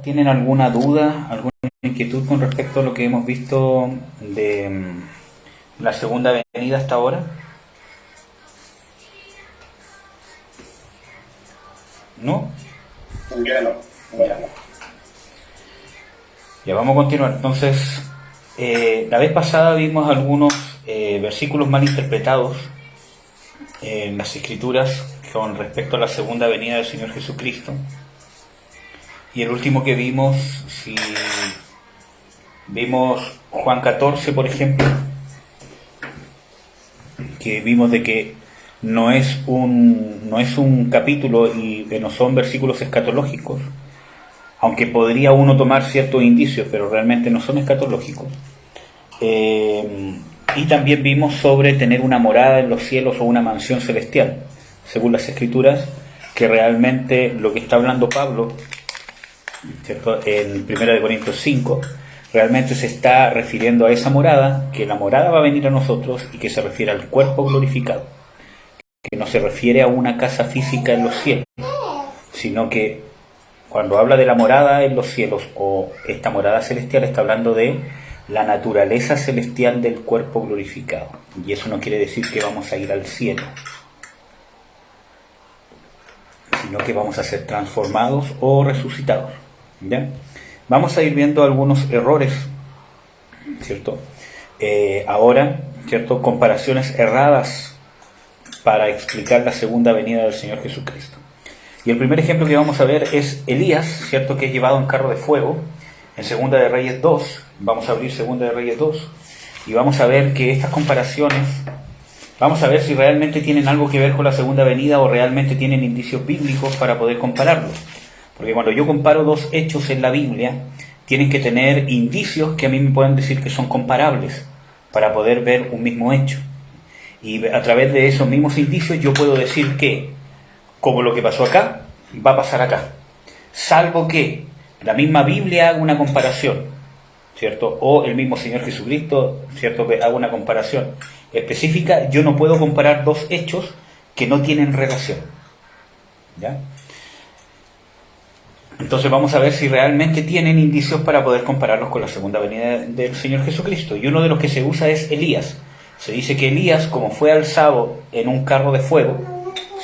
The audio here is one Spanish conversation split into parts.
¿Tienen alguna duda, alguna inquietud con respecto a lo que hemos visto de la segunda venida hasta ahora? ¿No? Ya no. Ya. Ya vamos a continuar. Entonces, la vez pasada vimos algunos versículos mal interpretados en las Escrituras con respecto a la segunda venida del Señor Jesucristo. Y el último que vimos, si vimos Juan 14, por ejemplo, que vimos de que no es un capítulo y no son versículos escatológicos, aunque podría uno tomar ciertos indicios, pero realmente no son escatológicos. Y también vimos sobre tener una morada en los cielos o una mansión celestial, según las Escrituras, que realmente lo que está hablando Pablo, ¿cierto?, en 1 Corintios 5, realmente se está refiriendo a esa morada, que la morada va a venir a nosotros y que se refiere al cuerpo glorificado, que no se refiere a una casa física en los cielos, sino que cuando habla de la morada en los cielos o esta morada celestial está hablando de la naturaleza celestial del cuerpo glorificado, y eso no quiere decir que vamos a ir al cielo, sino que vamos a ser transformados o resucitados. ¿Ya? Vamos a ir viendo algunos errores, ¿cierto? Ahora, ¿cierto? Comparaciones erradas para explicar la segunda venida del Señor Jesucristo. Y el primer ejemplo que vamos a ver es Elías, ¿cierto?, que es llevado en carro de fuego en Segunda de Reyes 2. Vamos a abrir Segunda de Reyes 2 y vamos a ver que estas comparaciones, vamos a ver si realmente tienen algo que ver con la segunda venida o realmente tienen indicios bíblicos para poder compararlos. Porque cuando yo comparo dos hechos en la Biblia, tienen que tener indicios que a mí me pueden decir que son comparables para poder ver un mismo hecho. Y a través de esos mismos indicios yo puedo decir que, como lo que pasó acá, va a pasar acá. Salvo que la misma Biblia haga una comparación, ¿cierto? O el mismo Señor Jesucristo, ¿cierto?, que haga una comparación específica. Yo no puedo comparar dos hechos que no tienen relación. ¿Ya? Entonces vamos a ver si realmente tienen indicios para poder compararlos con la segunda venida del Señor Jesucristo. Y uno de los que se usa es Elías. Se dice que Elías, como fue alzado en un carro de fuego,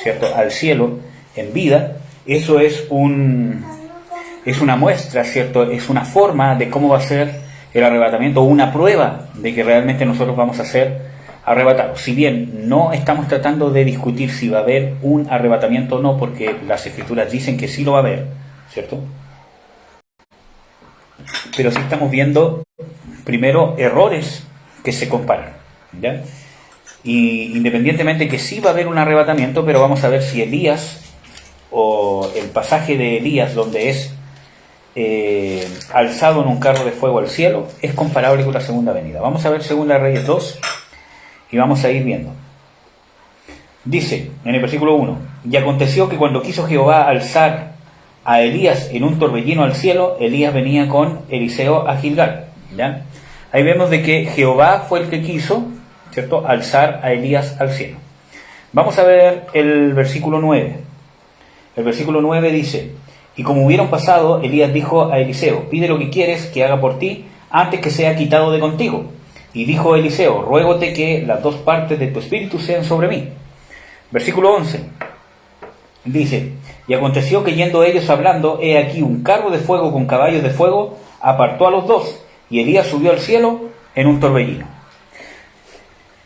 ¿cierto?, al cielo en vida, eso es una muestra, ¿cierto?, es una forma de cómo va a ser el arrebatamiento, o una prueba de que realmente nosotros vamos a ser arrebatados. Si bien no estamos tratando de discutir si va a haber un arrebatamiento o no, porque las Escrituras dicen que sí lo va a haber, ¿cierto? Pero sí estamos viendo primero errores que se comparan, ¿ya? Y independientemente que sí va a haber un arrebatamiento, pero vamos a ver si Elías, o el pasaje de Elías donde es alzado en un carro de fuego al cielo, es comparable con la segunda venida. Vamos a ver Segunda de Reyes 2 y vamos a ir viendo. Dice en el versículo 1: y aconteció que cuando quiso Jehová alzar a Elías en un torbellino al cielo, Elías venía con Eliseo a Gilgal. ¿Ya? Ahí vemos de que Jehová fue el que quiso, ¿cierto?, alzar a Elías al cielo. Vamos a ver el versículo 9. El versículo 9 dice: y como hubieron pasado, Elías dijo a Eliseo: pide lo que quieres que haga por ti antes que sea quitado de contigo. Y dijo Eliseo: ruégote que las dos partes de tu espíritu sean sobre mí. Versículo 11 dice: y aconteció que yendo ellos hablando, he aquí un carro de fuego con caballos de fuego apartó a los dos, y Elías subió al cielo en un torbellino.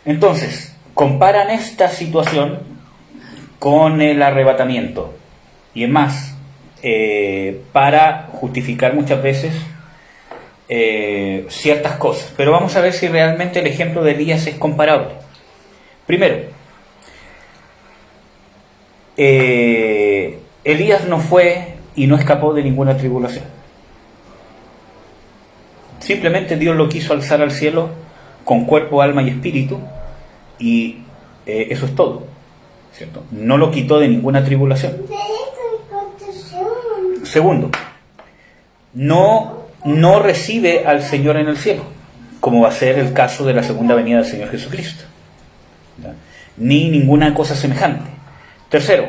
Entonces, comparan esta situación con el arrebatamiento. Y es más, para justificar muchas veces ciertas cosas. Pero vamos a ver si realmente el ejemplo de Elías es comparable. Primero, Elías no fue y no escapó de ninguna tribulación. Simplemente Dios lo quiso alzar al cielo con cuerpo, alma y espíritu, y eso es todo, ¿cierto? No lo quitó de ninguna tribulación. Segundo, no recibe al Señor en el cielo, como va a ser el caso de la segunda venida del Señor Jesucristo, ¿ya?, ni ninguna cosa semejante. Tercero,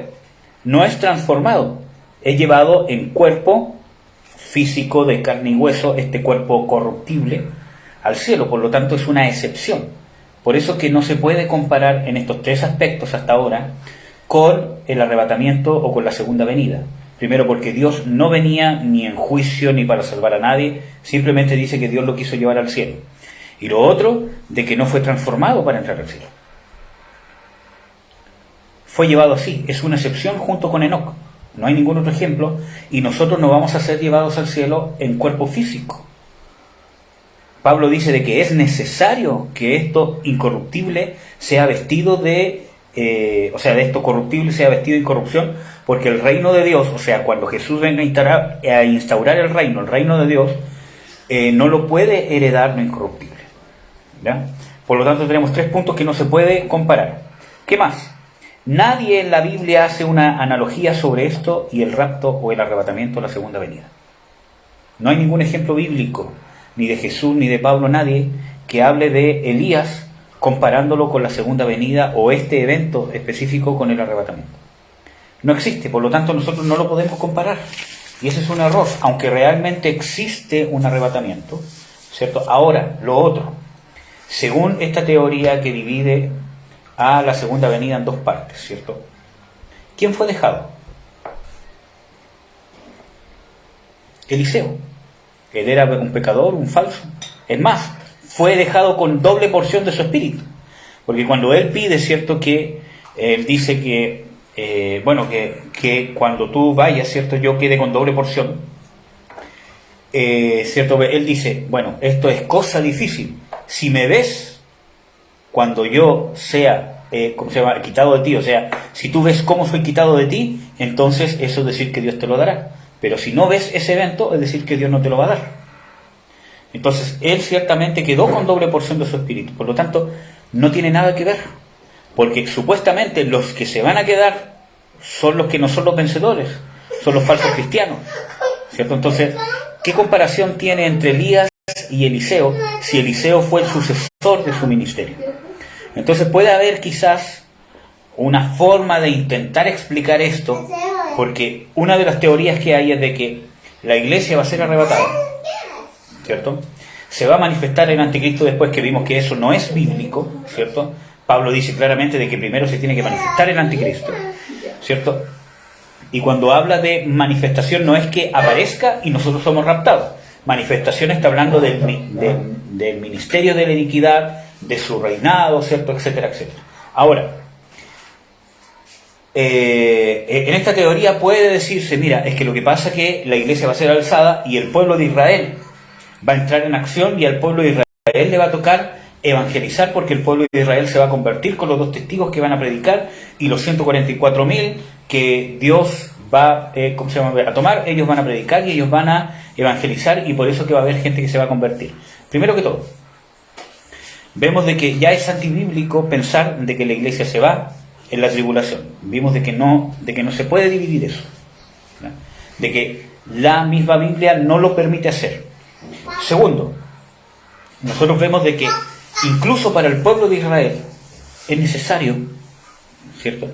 no es transformado, es llevado en cuerpo físico de carne y hueso, este cuerpo corruptible, al cielo. Por lo tanto, es una excepción. Por eso que no se puede comparar en estos tres aspectos hasta ahora con el arrebatamiento o con la segunda venida. Primero, porque Dios no venía ni en juicio ni para salvar a nadie, simplemente dice que Dios lo quiso llevar al cielo. Y lo otro, de que no fue transformado para entrar al cielo. Fue llevado así, es una excepción junto con Enoc. No hay ningún otro ejemplo, y nosotros no vamos a ser llevados al cielo en cuerpo físico. Pablo dice de que es necesario que esto incorruptible sea vestido de esto corruptible sea vestido de incorrupción, porque el reino de Dios, o sea, cuando Jesús venga a instaurar el reino de Dios, no lo puede heredar lo incorruptible. ¿Ya? Por lo tanto, tenemos 3 puntos que no se puede comparar. ¿Qué más? Nadie en la Biblia hace una analogía sobre esto y el rapto o el arrebatamiento de la segunda venida. No hay ningún ejemplo bíblico, ni de Jesús, ni de Pablo, nadie, que hable de Elías comparándolo con la segunda venida o este evento específico con el arrebatamiento. No existe, por lo tanto nosotros no lo podemos comparar. Y ese es un error, aunque realmente existe un arrebatamiento, ¿cierto? Ahora, lo otro, según esta teoría que divide a la segunda venida en 2 partes, ¿cierto? ¿Quién fue dejado? Eliseo. Él era un pecador, un falso. Es más, fue dejado con doble porción de su espíritu. Porque cuando él pide, ¿cierto? Que él dice que, que cuando tú vayas, ¿cierto? Yo quede con doble porción. ¿Cierto? Él dice, bueno, esto es cosa difícil. Si me ves cuando yo sea, quitado de ti, o sea, si tú ves cómo soy quitado de ti, entonces eso es decir que Dios te lo dará. Pero si no ves ese evento, es decir que Dios no te lo va a dar. Entonces, él ciertamente quedó con doble porción de su espíritu. Por lo tanto, no tiene nada que ver. Porque supuestamente los que se van a quedar son los que no son los vencedores, son los falsos cristianos, ¿cierto? Entonces, ¿qué comparación tiene entre Elías y Eliseo si Eliseo fue el sucesor de su ministerio? Entonces puede haber quizás una forma de intentar explicar esto, porque una de las teorías que hay es de que la iglesia va a ser arrebatada, ¿cierto? Se va a manifestar el anticristo después, que vimos que eso no es bíblico, ¿cierto? Pablo dice claramente de que primero se tiene que manifestar el anticristo, ¿cierto? Y cuando habla de manifestación no es que aparezca y nosotros somos raptados. Manifestación está hablando del ministerio de la iniquidad, de su reinado, ¿cierto? Etcétera, etcétera. Ahora, en esta teoría puede decirse, mira, es que lo que pasa es que la iglesia va a ser alzada y el pueblo de Israel va a entrar en acción y al pueblo de Israel le va a tocar evangelizar, porque el pueblo de Israel se va a convertir con los 2 testigos que van a predicar y los 144.000 que Dios va a tomar, ellos van a predicar y ellos van a evangelizar, y por eso que va a haber gente que se va a convertir. Primero que todo, vemos de que ya es antibíblico pensar de que la iglesia se va en la tribulación. Vimos de que no se puede dividir eso, ¿no? De que la misma Biblia no lo permite hacer. Segundo, nosotros vemos de que incluso para el pueblo de Israel es necesario, ¿cierto?,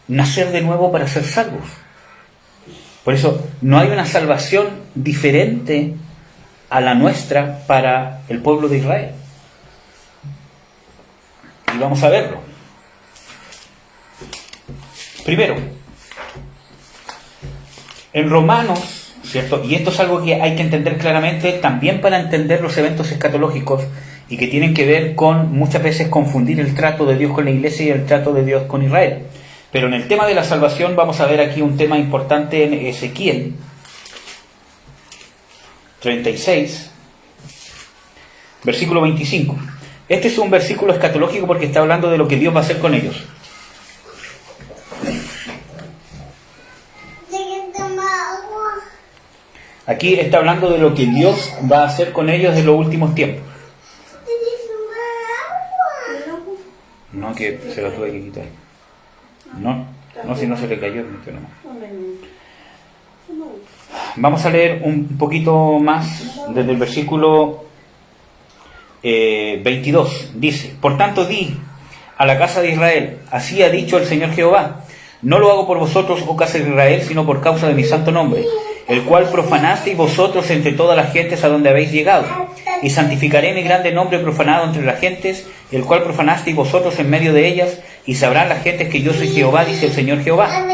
nacer de nuevo para ser salvos. Por eso no hay una salvación diferente a la nuestra para el pueblo de Israel. Y vamos a verlo. Primero, en Romanos, ¿cierto? Y esto es algo que hay que entender claramente también para entender los eventos escatológicos y que tienen que ver con muchas veces confundir el trato de Dios con la iglesia y el trato de Dios con Israel. Pero en el tema de la salvación vamos a ver aquí un tema importante en Ezequiel 36, versículo 25. Este es un versículo escatológico porque está hablando de lo que Dios va a hacer con ellos. Aquí está hablando de lo que Dios va a hacer con ellos en los últimos tiempos. No, que se lo tuve que quitar. No, si no se le cayó. Vamos a leer un poquito más desde el versículo 22. Dice: por tanto di a la casa de Israel, así ha dicho el Señor Jehová, no lo hago por vosotros, oh casa de Israel, sino por causa de mi santo nombre, el cual profanasteis vosotros entre todas las gentes a donde habéis llegado. Y santificaré mi grande nombre profanado entre las gentes, el cual profanasteis vosotros en medio de ellas, y sabrán las gentes que yo soy Jehová, dice el Señor Jehová,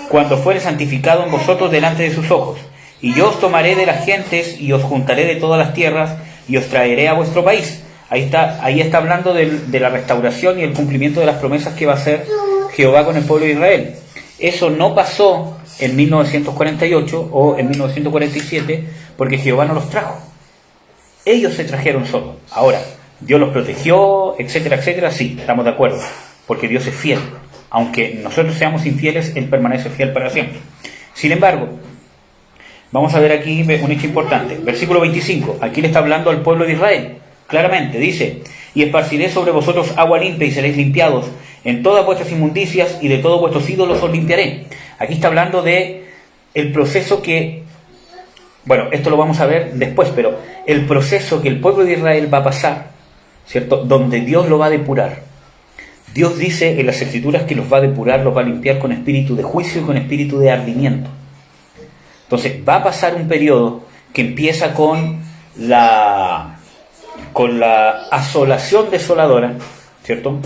cuando fuere santificado en vosotros delante de sus ojos. Y yo os tomaré de las gentes, y os juntaré de todas las tierras, y os traeré a vuestro país. Ahí está hablando de la restauración y el cumplimiento de las promesas que va a hacer Jehová con el pueblo de Israel. Eso no pasó en 1948 o en 1947, porque Jehová no los trajo. Ellos se trajeron solos. Ahora, Dios los protegió, etcétera, etcétera. Sí, estamos de acuerdo, porque Dios es fiel. Aunque nosotros seamos infieles, Él permanece fiel para siempre. Sin embargo, vamos a ver aquí un hecho importante. Versículo 25. Aquí le está hablando al pueblo de Israel. Claramente, dice: y esparciré sobre vosotros agua limpia y seréis limpiados. En todas vuestras inmundicias y de todos vuestros ídolos os limpiaré. Aquí está hablando de el proceso que... Bueno, esto lo vamos a ver después, pero el proceso que el pueblo de Israel va a pasar, ¿cierto? Donde Dios lo va a depurar. Dios dice en las Escrituras que los va a depurar, los va a limpiar con espíritu de juicio y con espíritu de ardimiento. Entonces va a pasar un periodo que empieza con la asolación desoladora, ¿cierto?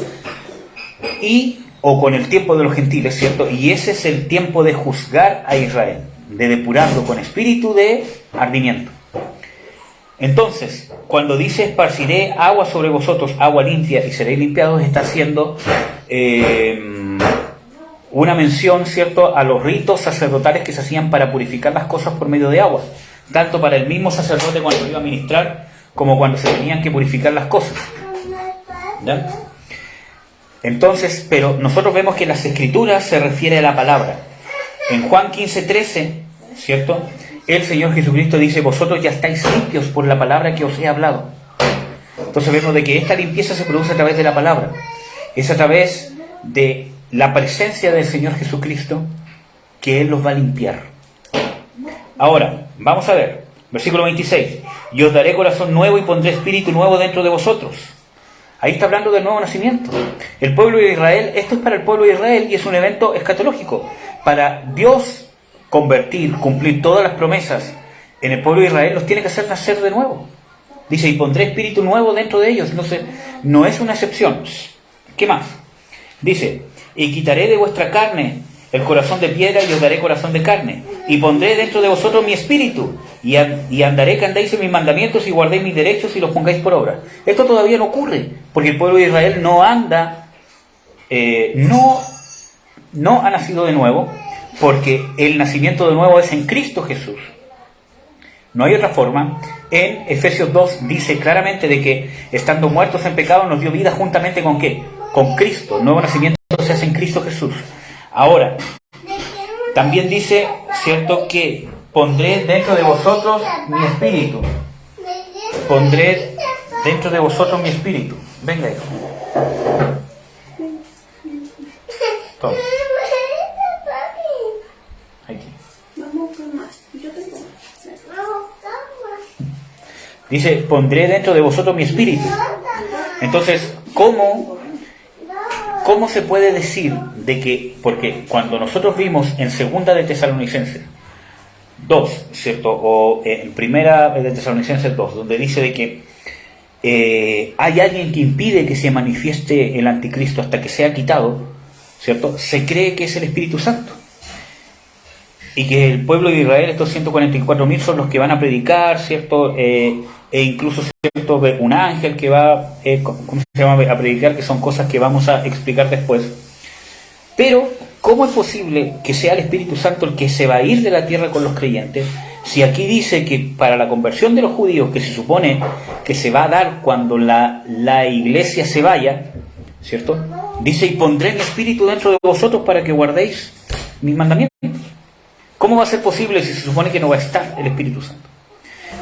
O con el tiempo de los gentiles, ¿cierto? Y ese es el tiempo de juzgar a Israel, de depurarlo con espíritu de ardimiento. Entonces, cuando dice esparciré agua sobre vosotros, agua limpia y seréis limpiados, está haciendo una mención, ¿cierto?, a los ritos sacerdotales que se hacían para purificar las cosas por medio de agua, tanto para el mismo sacerdote cuando iba a ministrar, como cuando se tenían que purificar las cosas. ¿Ya? Entonces, pero nosotros vemos que en las Escrituras se refiere a la palabra. En Juan 15:13, ¿cierto?, el Señor Jesucristo dice: vosotros ya estáis limpios por la palabra que os he hablado. Entonces vemos de que esta limpieza se produce a través de la palabra. Es a través de la presencia del Señor Jesucristo que Él los va a limpiar. Ahora, vamos a ver, versículo 26. Y os daré corazón nuevo y pondré espíritu nuevo dentro de vosotros. Ahí está hablando del nuevo nacimiento. El pueblo de Israel, esto es para el pueblo de Israel y es un evento escatológico. Para Dios convertir, cumplir todas las promesas en el pueblo de Israel, los tiene que hacer nacer de nuevo. Dice: y pondré espíritu nuevo dentro de ellos. Entonces, no es una excepción. ¿Qué más? Dice: y quitaré de vuestra carne el corazón de piedra y os daré corazón de carne. Y pondré dentro de vosotros mi espíritu. Y andaré que andéis en mis mandamientos y guardéis mis derechos y los pongáis por obra. Esto todavía no ocurre, porque el pueblo de Israel no anda, no ha nacido de nuevo, porque el nacimiento de nuevo es en Cristo Jesús. No hay otra forma. En Efesios 2 dice claramente de que estando muertos en pecado nos dio vida juntamente con ¿qué? Con Cristo. El nuevo nacimiento se hace en Cristo Jesús. Ahora, también dice, ¿cierto?, que pondré dentro de vosotros mi espíritu. Pondré dentro de vosotros mi espíritu. Venga, hijo. Toma. Aquí. Dice: pondré dentro de vosotros mi espíritu. Entonces, ¿cómo se puede decir de que, porque cuando nosotros vimos en segunda de Tesalonicenses 2, ¿cierto?, o en primera de Tesalonicenses 2, donde dice de que hay alguien que impide que se manifieste el anticristo hasta que sea quitado, ¿cierto?, se cree que es el Espíritu Santo. Y que el pueblo de Israel, estos 144.000, son los que van a predicar, ¿cierto?, e incluso, ¿cierto?, un ángel que va a predicar, que son cosas que vamos a explicar después. Pero, ¿cómo es posible que sea el Espíritu Santo el que se va a ir de la tierra con los creyentes? Si aquí dice que para la conversión de los judíos, que se supone que se va a dar cuando la iglesia se vaya, ¿cierto?, dice: y pondré mi espíritu dentro de vosotros para que guardéis mis mandamientos. ¿Cómo va a ser posible si se supone que no va a estar el Espíritu Santo?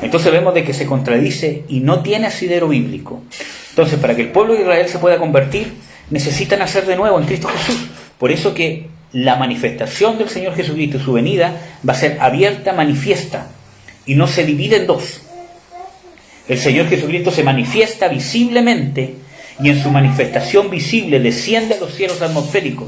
Entonces vemos de que se contradice y no tiene asidero bíblico. Entonces, para que el pueblo de Israel se pueda convertir, necesita nacer de nuevo en Cristo Jesús. Por eso que la manifestación del Señor Jesucristo y su venida va a ser abierta, manifiesta, y no se divide en dos. El Señor Jesucristo se manifiesta visiblemente, y en su manifestación visible desciende a los cielos atmosféricos,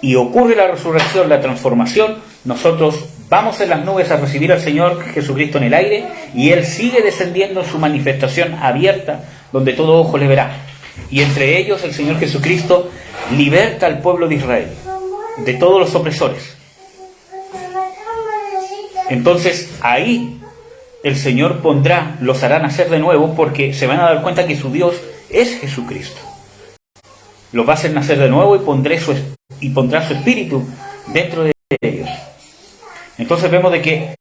y ocurre la resurrección, la transformación. Nosotros vamos en las nubes a recibir al Señor Jesucristo en el aire, y Él sigue descendiendo en su manifestación abierta, donde todo ojo le verá. Y entre ellos el Señor Jesucristo liberta al pueblo de Israel de todos los opresores. Entonces ahí el Señor los hará nacer de nuevo, porque se van a dar cuenta que su Dios es Jesucristo. Los va a hacer nacer de nuevo y pondrá su espíritu dentro de ellos. Entonces vemos de que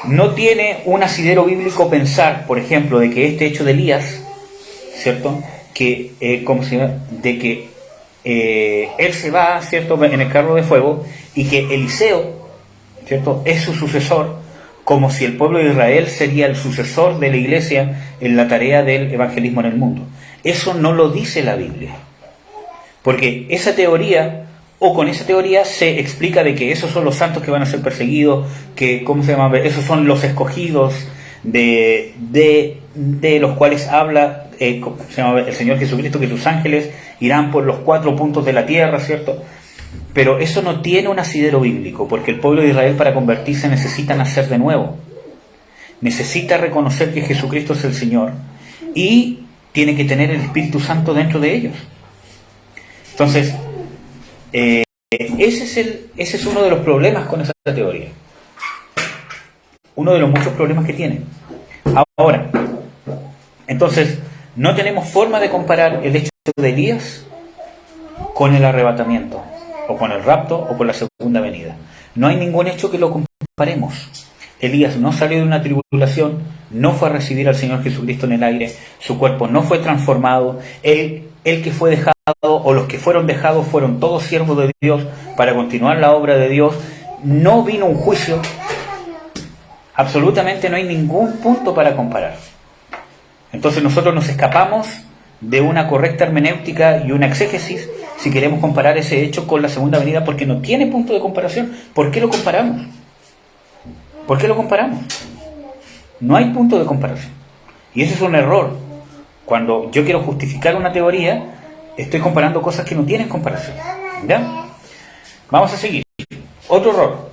no tiene un asidero bíblico pensar, por ejemplo, de que este hecho de Elías, ¿cierto? De que él se va, ¿cierto?, en el carro de fuego, y que Eliseo, ¿cierto?, es su sucesor, como si el pueblo de Israel sería el sucesor de la iglesia en la tarea del evangelismo en el mundo. Eso no lo dice la Biblia, porque esa teoría, o con esa teoría se explica de que esos son los santos que van a ser perseguidos, que, esos son los escogidos de los cuales habla el Señor Jesucristo, que sus ángeles irán por los 4 puntos de la tierra, ¿cierto? Pero eso no tiene un asidero bíblico, porque el pueblo de Israel, para convertirse, necesita nacer de nuevo. Necesita reconocer que Jesucristo es el Señor, y tiene que tener el Espíritu Santo dentro de ellos. Entonces, ese es uno de los problemas con esa teoría. Uno de los muchos problemas que tiene. Ahora, entonces, no tenemos forma de comparar el hecho de Elías con el arrebatamiento, o con el rapto, o con la segunda venida. No hay ningún hecho que lo comparemos. Elías no salió de una tribulación, no fue a recibir al Señor Jesucristo en el aire, su cuerpo no fue transformado, el que fue dejado, o los que fueron dejados, fueron todos siervos de Dios para continuar la obra de Dios. No vino un juicio. Absolutamente no hay ningún punto para comparar. Entonces nosotros nos escapamos de una correcta hermenéutica y una exégesis si queremos comparar ese hecho con la segunda venida, porque no tiene punto de comparación. ¿Por qué lo comparamos? ¿Por qué lo comparamos? No hay punto de comparación. Y ese es un error. Cuando yo quiero justificar una teoría, estoy comparando cosas que no tienen comparación. ¿Ya? Vamos a seguir. Otro error.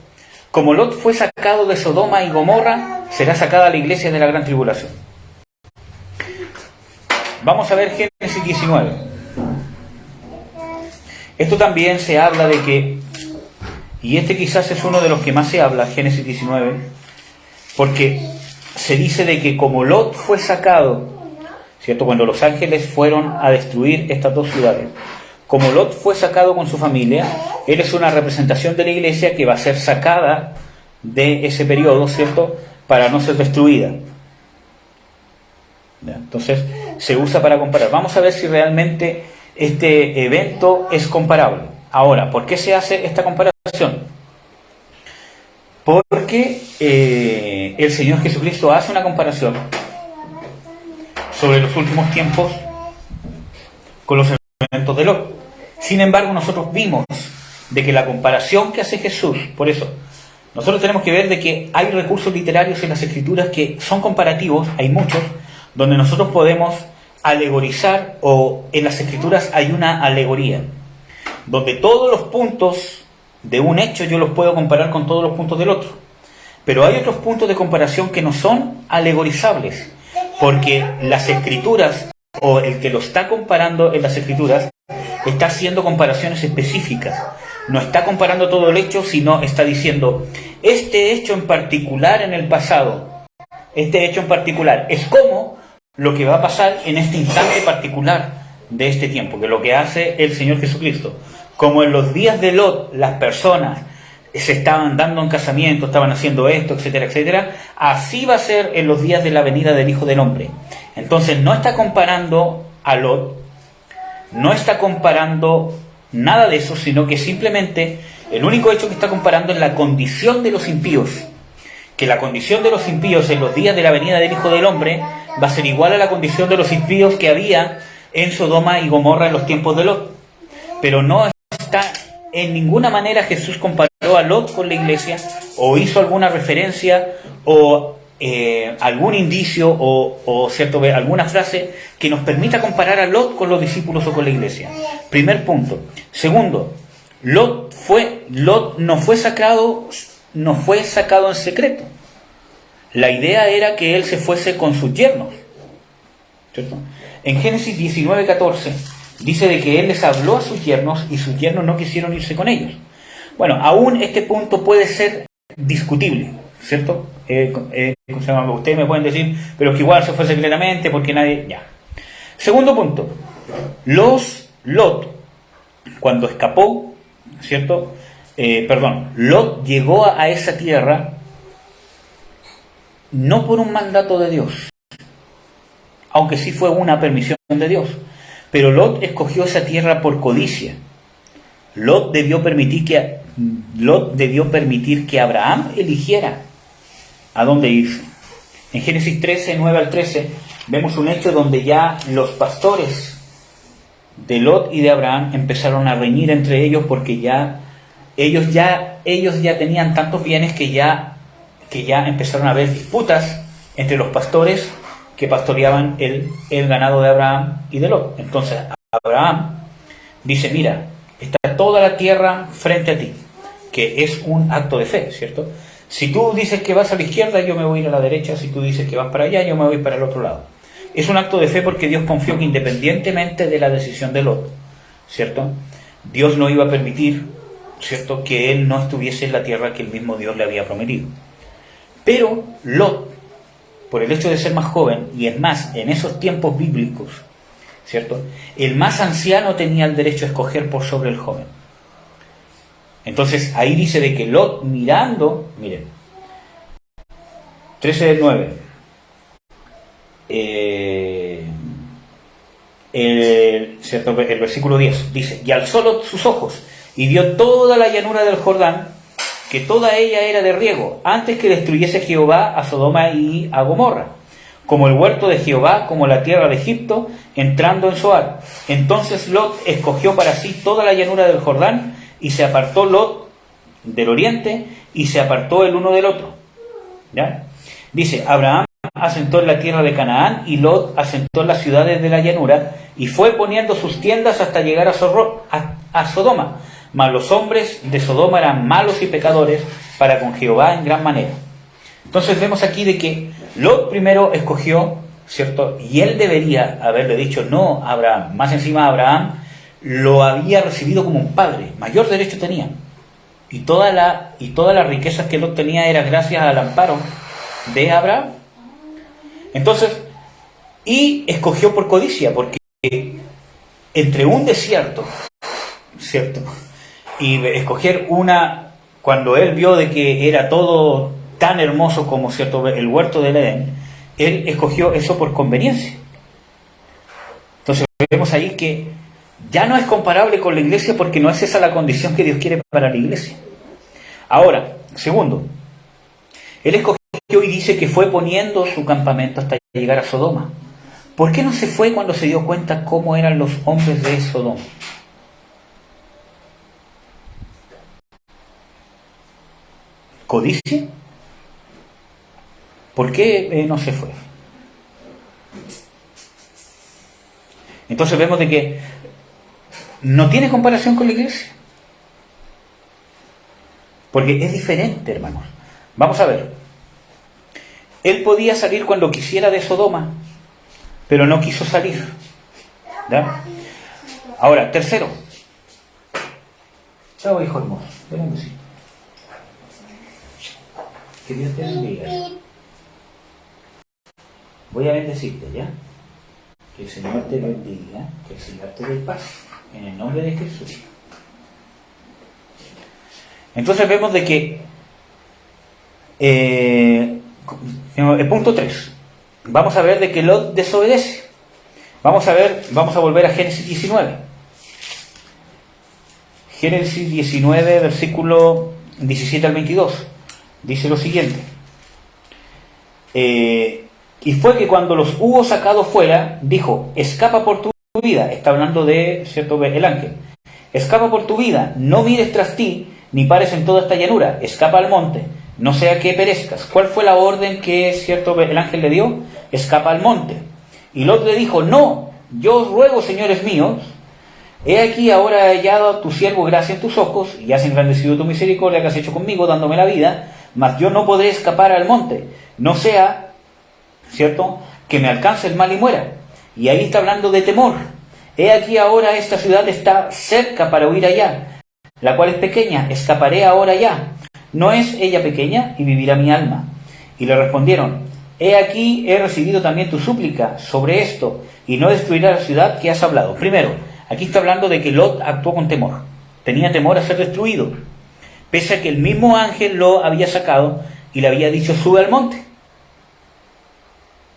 Como Lot fue sacado de Sodoma y Gomorra, será sacada la iglesia de la gran tribulación. Vamos a ver Génesis 19. Esto también se habla de que, y este quizás es uno de los que más se habla, Génesis 19, porque se dice de que como Lot fue sacado, ¿cierto?, cuando los ángeles fueron a destruir estas 2 ciudades, como Lot fue sacado con su familia, él es una representación de la iglesia que va a ser sacada de ese periodo, ¿cierto?, para no ser destruida. ¿Ya? Entonces se usa para comparar. Vamos a ver si realmente este evento es comparable. Ahora, ¿por qué se hace esta comparación? Porque el Señor Jesucristo hace una comparación sobre los últimos tiempos con los eventos de Lot. Sin embargo, nosotros vimos de que la comparación que hace Jesús, por eso, nosotros tenemos que ver de que hay recursos literarios en las Escrituras que son comparativos, hay muchos, donde nosotros podemos alegorizar, o en las Escrituras hay una alegoría, donde todos los puntos de un hecho yo los puedo comparar con todos los puntos del otro. Pero hay otros puntos de comparación que no son alegorizables, porque las Escrituras, o el que lo está comparando en las Escrituras, está haciendo comparaciones específicas. No está comparando todo el hecho, sino está diciendo, este hecho en particular en el pasado, este hecho en particular, es como lo que va a pasar en este instante particular de este tiempo, que es lo que hace el Señor Jesucristo. Como en los días de Lot, las personas se estaban dando en casamiento, estaban haciendo esto, etcétera, etcétera, así va a ser en los días de la venida del Hijo del Hombre. Entonces no está comparando a Lot, no está comparando nada de eso, sino que simplemente el único hecho que está comparando es la condición de los impíos, que la condición de los impíos en los días de la venida del Hijo del Hombre va a ser igual a la condición de los impíos que había en Sodoma y Gomorra en los tiempos de Lot. Pero no está en ninguna manera Jesús comparó a Lot con la iglesia, o hizo alguna referencia, o algún indicio, o cierto, alguna frase que nos permita comparar a Lot con los discípulos o con la iglesia. Primer punto. Segundo, Lot no fue sacado no fue sacado en secreto. La idea era que él se fuese con sus yernos, ¿cierto? En Génesis 19:14 dice de que él les habló a sus yernos y sus yernos no quisieron irse con ellos. Bueno, aún este punto puede ser discutible, ¿cierto? Ustedes me pueden decir, pero que igual se fue secretamente porque nadie... Ya. Segundo punto, Lot, cuando escapó, ¿cierto? Lot llegó a esa tierra no por un mandato de Dios, aunque sí fue una permisión de Dios, pero Lot escogió esa tierra por codicia. Lot debió permitir que Abraham eligiera a dónde irse. En Génesis 13, 9 al 13, vemos un hecho donde ya los pastores de Lot y de Abraham empezaron a reñir entre ellos porque ellos ya tenían tantos bienes que ya empezaron a haber disputas entre los pastores que pastoreaban el ganado de Abraham y de Lot. Entonces Abraham dice, mira, está toda la tierra frente a ti, que es un acto de fe, ¿cierto? Si tú dices que vas a la izquierda, yo me voy a ir a la derecha. Si tú dices que vas para allá, yo me voy para el otro lado. Es un acto de fe porque Dios confió que independientemente de la decisión de Lot, ¿cierto? Dios no iba a permitir, ¿cierto?, que él no estuviese en la tierra que el mismo Dios le había prometido. Pero Lot, por el hecho de ser más joven, y es más, en esos tiempos bíblicos, ¿cierto?, el más anciano tenía el derecho a escoger por sobre el joven. Entonces ahí dice de que Lot mirando, miren, 13:9, ¿cierto? El versículo 10 dice, y alzó Lot sus ojos y vio toda la llanura del Jordán, que toda ella era de riego, antes que destruyese Jehová a Sodoma y a Gomorra, como el huerto de Jehová, como la tierra de Egipto, entrando en Zoar. Entonces Lot escogió para sí toda la llanura del Jordán, y se apartó Lot del oriente, y se apartó el uno del otro. ¿Ya? Dice, Abraham asentó en la tierra de Canaán, y Lot asentó en las ciudades de la llanura, y fue poniendo sus tiendas hasta llegar a Sodoma. Mas los hombres de Sodoma eran malos y pecadores para con Jehová en gran manera. Entonces vemos aquí de que Lot primero escogió, ¿cierto? Y él debería haberle dicho no a Abraham. Más encima Abraham lo había recibido como un padre, mayor derecho tenía. Y todas las riquezas que Lot tenía era gracias al amparo de Abraham. Entonces, y escogió por codicia, porque entre un desierto, ¿cierto?, y escoger cuando él vio de que era todo tan hermoso como, ¿cierto?, el huerto del Edén, él escogió eso por conveniencia. Entonces vemos ahí que ya no es comparable con la iglesia, porque no es esa la condición que Dios quiere para la iglesia. Ahora, segundo, él escogió y dice que fue poniendo su campamento hasta llegar a Sodoma. ¿Por qué no se fue cuando se dio cuenta cómo eran los hombres de Sodoma? ¿Codicia? ¿Por qué no se fue? Entonces vemos de que no tiene comparación con la iglesia, porque es diferente, hermanos. Vamos a ver. Él podía salir cuando quisiera de Sodoma, pero no quiso salir. ¿Ya? Ahora, tercero. Chao, hijo hermoso. Ven un besito. Que Dios te bendiga. Voy a bendecirte, ¿ya? Que el Señor te bendiga, que el Señor te dé paz, en el nombre de Jesús. Entonces vemos de que el punto 3, vamos a ver de que Lot desobedece. Vamos a volver a Génesis 19. Génesis 19, versículo 17 al 22. Dice lo siguiente. Y fue que cuando los hubo sacado fuera, dijo, escapa por tu vida. Está hablando de, ¿cierto?, el ángel. Escapa por tu vida, no mires tras ti, ni pares en toda esta llanura. Escapa al monte, no sea que perezcas. ¿Cuál fue la orden que, ¿cierto?, el ángel le dio? Escapa al monte. Y Lot le dijo, no, yo os ruego, señores míos, He aquí ahora he hallado a tu siervo gracia en tus ojos, y has engrandecido tu misericordia que has hecho conmigo, dándome la vida, mas yo no podré escapar al monte, no sea, ¿cierto?, que me alcance el mal y muera. Y ahí está hablando de temor. He aquí ahora esta ciudad está cerca para huir allá, la cual es pequeña, escaparé ahora ya. ¿No es ella pequeña? Y vivirá mi alma. Y le respondieron, he aquí he recibido también tu súplica sobre esto, y no destruirá la ciudad que has hablado. Primero, aquí está hablando de que Lot actuó con temor. Tenía temor a ser destruido, pese a que el mismo ángel lo había sacado y le había dicho, sube al monte.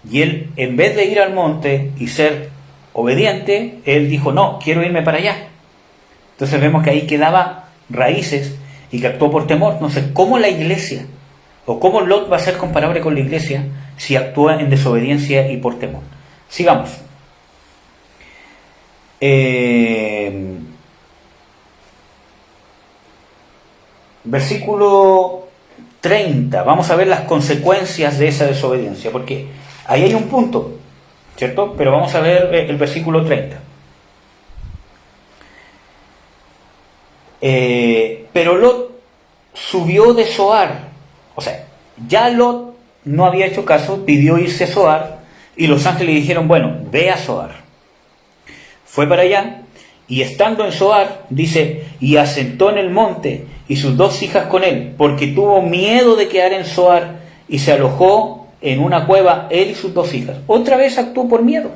Y él, en vez de ir al monte y ser obediente, él dijo, no, quiero irme para allá. Entonces vemos que ahí quedaba raíces y que actuó por temor. Entonces, ¿cómo la iglesia, o cómo Lot va a ser comparable con la iglesia si actúa en desobediencia y por temor? Sigamos. Versículo 30. Vamos a ver las consecuencias de esa desobediencia, porque ahí hay un punto, ¿cierto? Pero vamos a ver el versículo 30. Pero Lot subió de Zoar. O sea, ya Lot no había hecho caso, pidió irse a Zoar, y los ángeles le dijeron, bueno, ve a Zoar. Fue para allá, y estando en Zoar, dice, y asentó en el monte, y sus 2 hijas con él, porque tuvo miedo de quedar en Zoar, y se alojó en una cueva, él y sus 2 hijas. Otra vez actuó por miedo.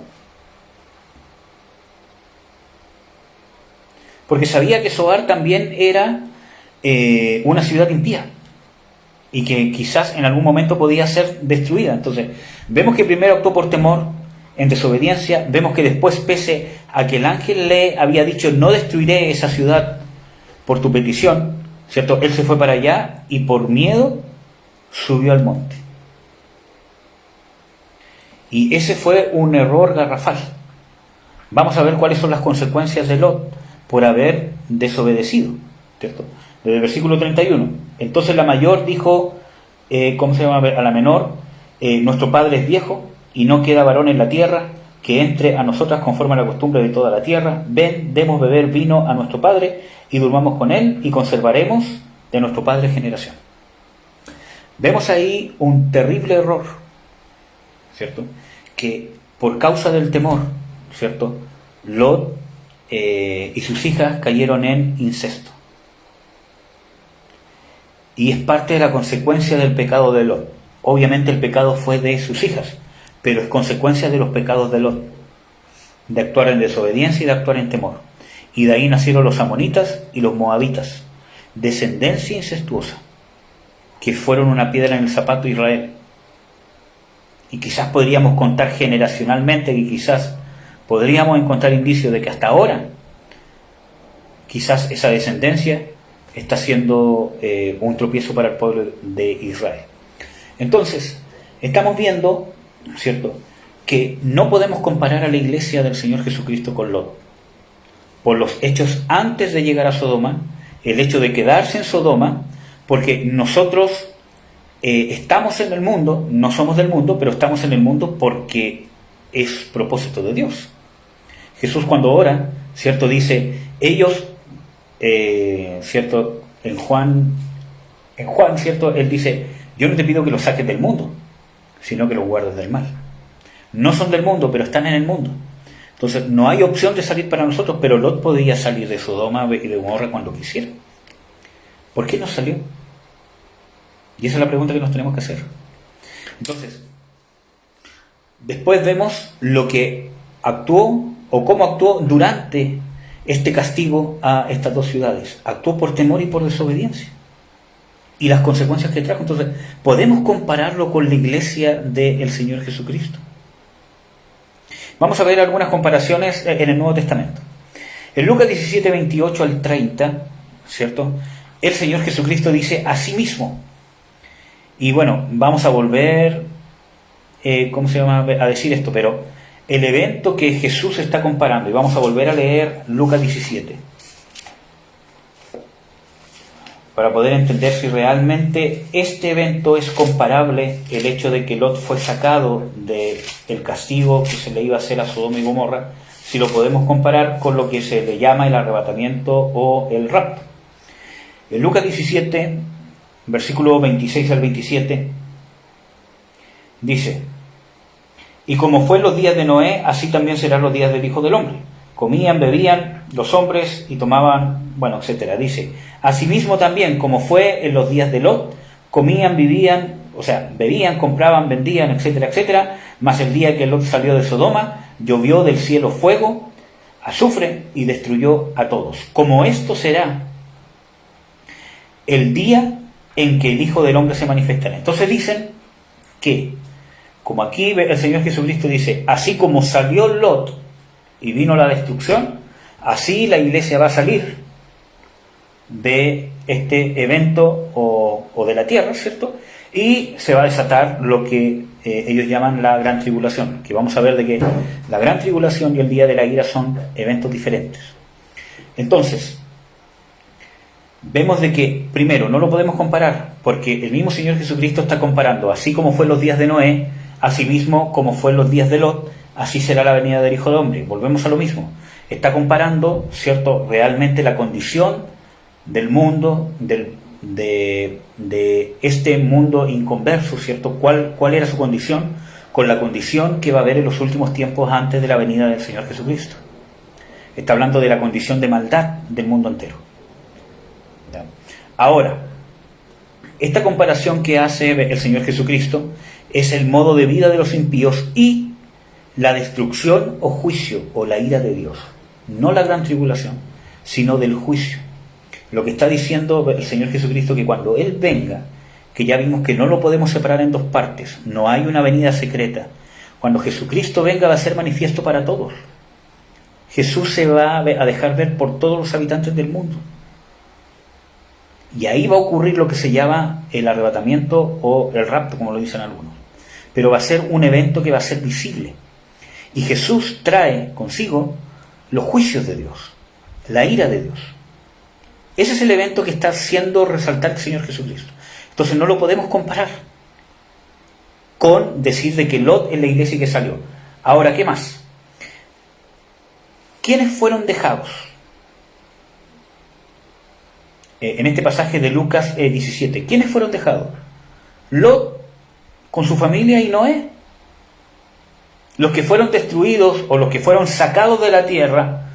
Porque sabía que Zoar también era una ciudad impía, y que quizás en algún momento podía ser destruida. Entonces, vemos que primero actuó por temor, en desobediencia. Vemos que después, pese a que el ángel le había dicho, no destruiré esa ciudad por tu petición, ¿cierto?, él se fue para allá y por miedo subió al monte. Y ese fue un error garrafal. Vamos a ver cuáles son las consecuencias de Lot por haber desobedecido, ¿cierto? Desde el versículo 31. Entonces la mayor dijo, ¿cómo se llama? A la menor, nuestro padre es viejo y no queda varón en la tierra que entre a nosotras conforme a la costumbre de toda la tierra. Ven, demos beber vino a nuestro padre y durmamos con él y conservaremos de nuestro padre generación. Vemos ahí un terrible error, ¿cierto? Que por causa del temor, ¿cierto?, Lot y sus hijas cayeron en incesto. Y es parte de la consecuencia del pecado de Lot. Obviamente el pecado fue de sus hijas, pero es consecuencia de los pecados de Lot, de actuar en desobediencia y de actuar en temor. Y de ahí nacieron los amonitas y los moabitas, descendencia incestuosa, que fueron una piedra en el zapato de Israel. Y quizás podríamos contar generacionalmente, que quizás podríamos encontrar indicios de que hasta ahora quizás esa descendencia está siendo un tropiezo para el pueblo de Israel. Entonces, estamos viendo, ¿cierto?, que no podemos comparar a la iglesia del Señor Jesucristo con Lot, por los hechos antes de llegar a Sodoma, el hecho de quedarse en Sodoma, porque nosotros estamos en el mundo, no somos del mundo, pero estamos en el mundo porque es propósito de Dios. Jesús, cuando ora, ¿cierto?, dice, ellos, ¿cierto?, en Juan, ¿cierto?, él dice, yo no te pido que los saques del mundo, sino que los guardes del mal. No son del mundo, pero están en el mundo. Entonces, no hay opción de salir para nosotros, pero Lot podía salir de Sodoma y de Gomorra cuando quisiera. ¿Por qué no salió? Y esa es la pregunta que nos tenemos que hacer. Entonces, después vemos lo que actuó o cómo actuó durante este castigo a estas 2 ciudades. Actuó por temor y por desobediencia. Y las consecuencias que trajo. Entonces, ¿podemos compararlo con la iglesia del Señor Jesucristo? Vamos a ver algunas comparaciones en el Nuevo Testamento. En Lucas 17, 28 al 30, ¿cierto?, el Señor Jesucristo dice a sí mismo. Y bueno, vamos a volver, a decir esto, pero el evento que Jesús está comparando, y vamos a volver a leer Lucas 17, para poder entender si realmente este evento es comparable, el hecho de que Lot fue sacado del castigo que se le iba a hacer a Sodoma y Gomorra, si lo podemos comparar con lo que se le llama el arrebatamiento o el rapto. En Lucas 17, versículo 26 al 27, dice: y como fue en los días de Noé, así también serán los días del Hijo del Hombre. Comían, bebían los hombres y tomaban, bueno, etcétera. Dice: asimismo también, como fue en los días de Lot, comían, vivían, o sea, bebían, compraban, vendían, etcétera, etcétera. Mas el día que Lot salió de Sodoma, llovió del cielo fuego, azufre, y destruyó a todos. Como esto será el día en que el Hijo del Hombre se manifestará. Entonces dicen que, como aquí el Señor Jesucristo dice, así como salió Lot y vino la destrucción, así la iglesia va a salir de este evento o de la tierra, ¿cierto? Y se va a desatar lo que ellos llaman la gran tribulación, que vamos a ver de que la gran tribulación y el día de la ira son eventos diferentes. Entonces, vemos de que, primero, no lo podemos comparar, porque el mismo Señor Jesucristo está comparando, así como fue en los días de Noé, así mismo como fue en los días de Lot, así será la venida del Hijo del Hombre. Volvemos a lo mismo. Está comparando, ¿cierto?, realmente la condición del mundo, de este mundo inconverso, ¿cierto? ¿Cuál era su condición? Con la condición que va a haber en los últimos tiempos antes de la venida del Señor Jesucristo. Está hablando de la condición de maldad del mundo entero. ¿Ya? Ahora, esta comparación que hace el Señor Jesucristo es el modo de vida de los impíos y la destrucción o juicio o la ira de Dios. No la gran tribulación, sino del juicio. Lo que está diciendo el Señor Jesucristo, que cuando Él venga, que ya vimos que no lo podemos separar en dos partes, no hay una venida secreta. Cuando Jesucristo venga va a ser manifiesto para todos. Jesús se va a dejar ver por todos los habitantes del mundo. Y ahí va a ocurrir lo que se llama el arrebatamiento o el rapto, como lo dicen algunos. Pero va a ser un evento que va a ser visible. Y Jesús trae consigo los juicios de Dios, la ira de Dios. Ese es el evento que está haciendo resaltar el Señor Jesucristo. Entonces no lo podemos comparar con decir de que Lot es la iglesia que salió. Ahora, ¿qué más? ¿Quiénes fueron dejados? En este pasaje de Lucas 17, ¿quiénes fueron dejados? Lot con su familia y Noé. Los que fueron destruidos o los que fueron sacados de la tierra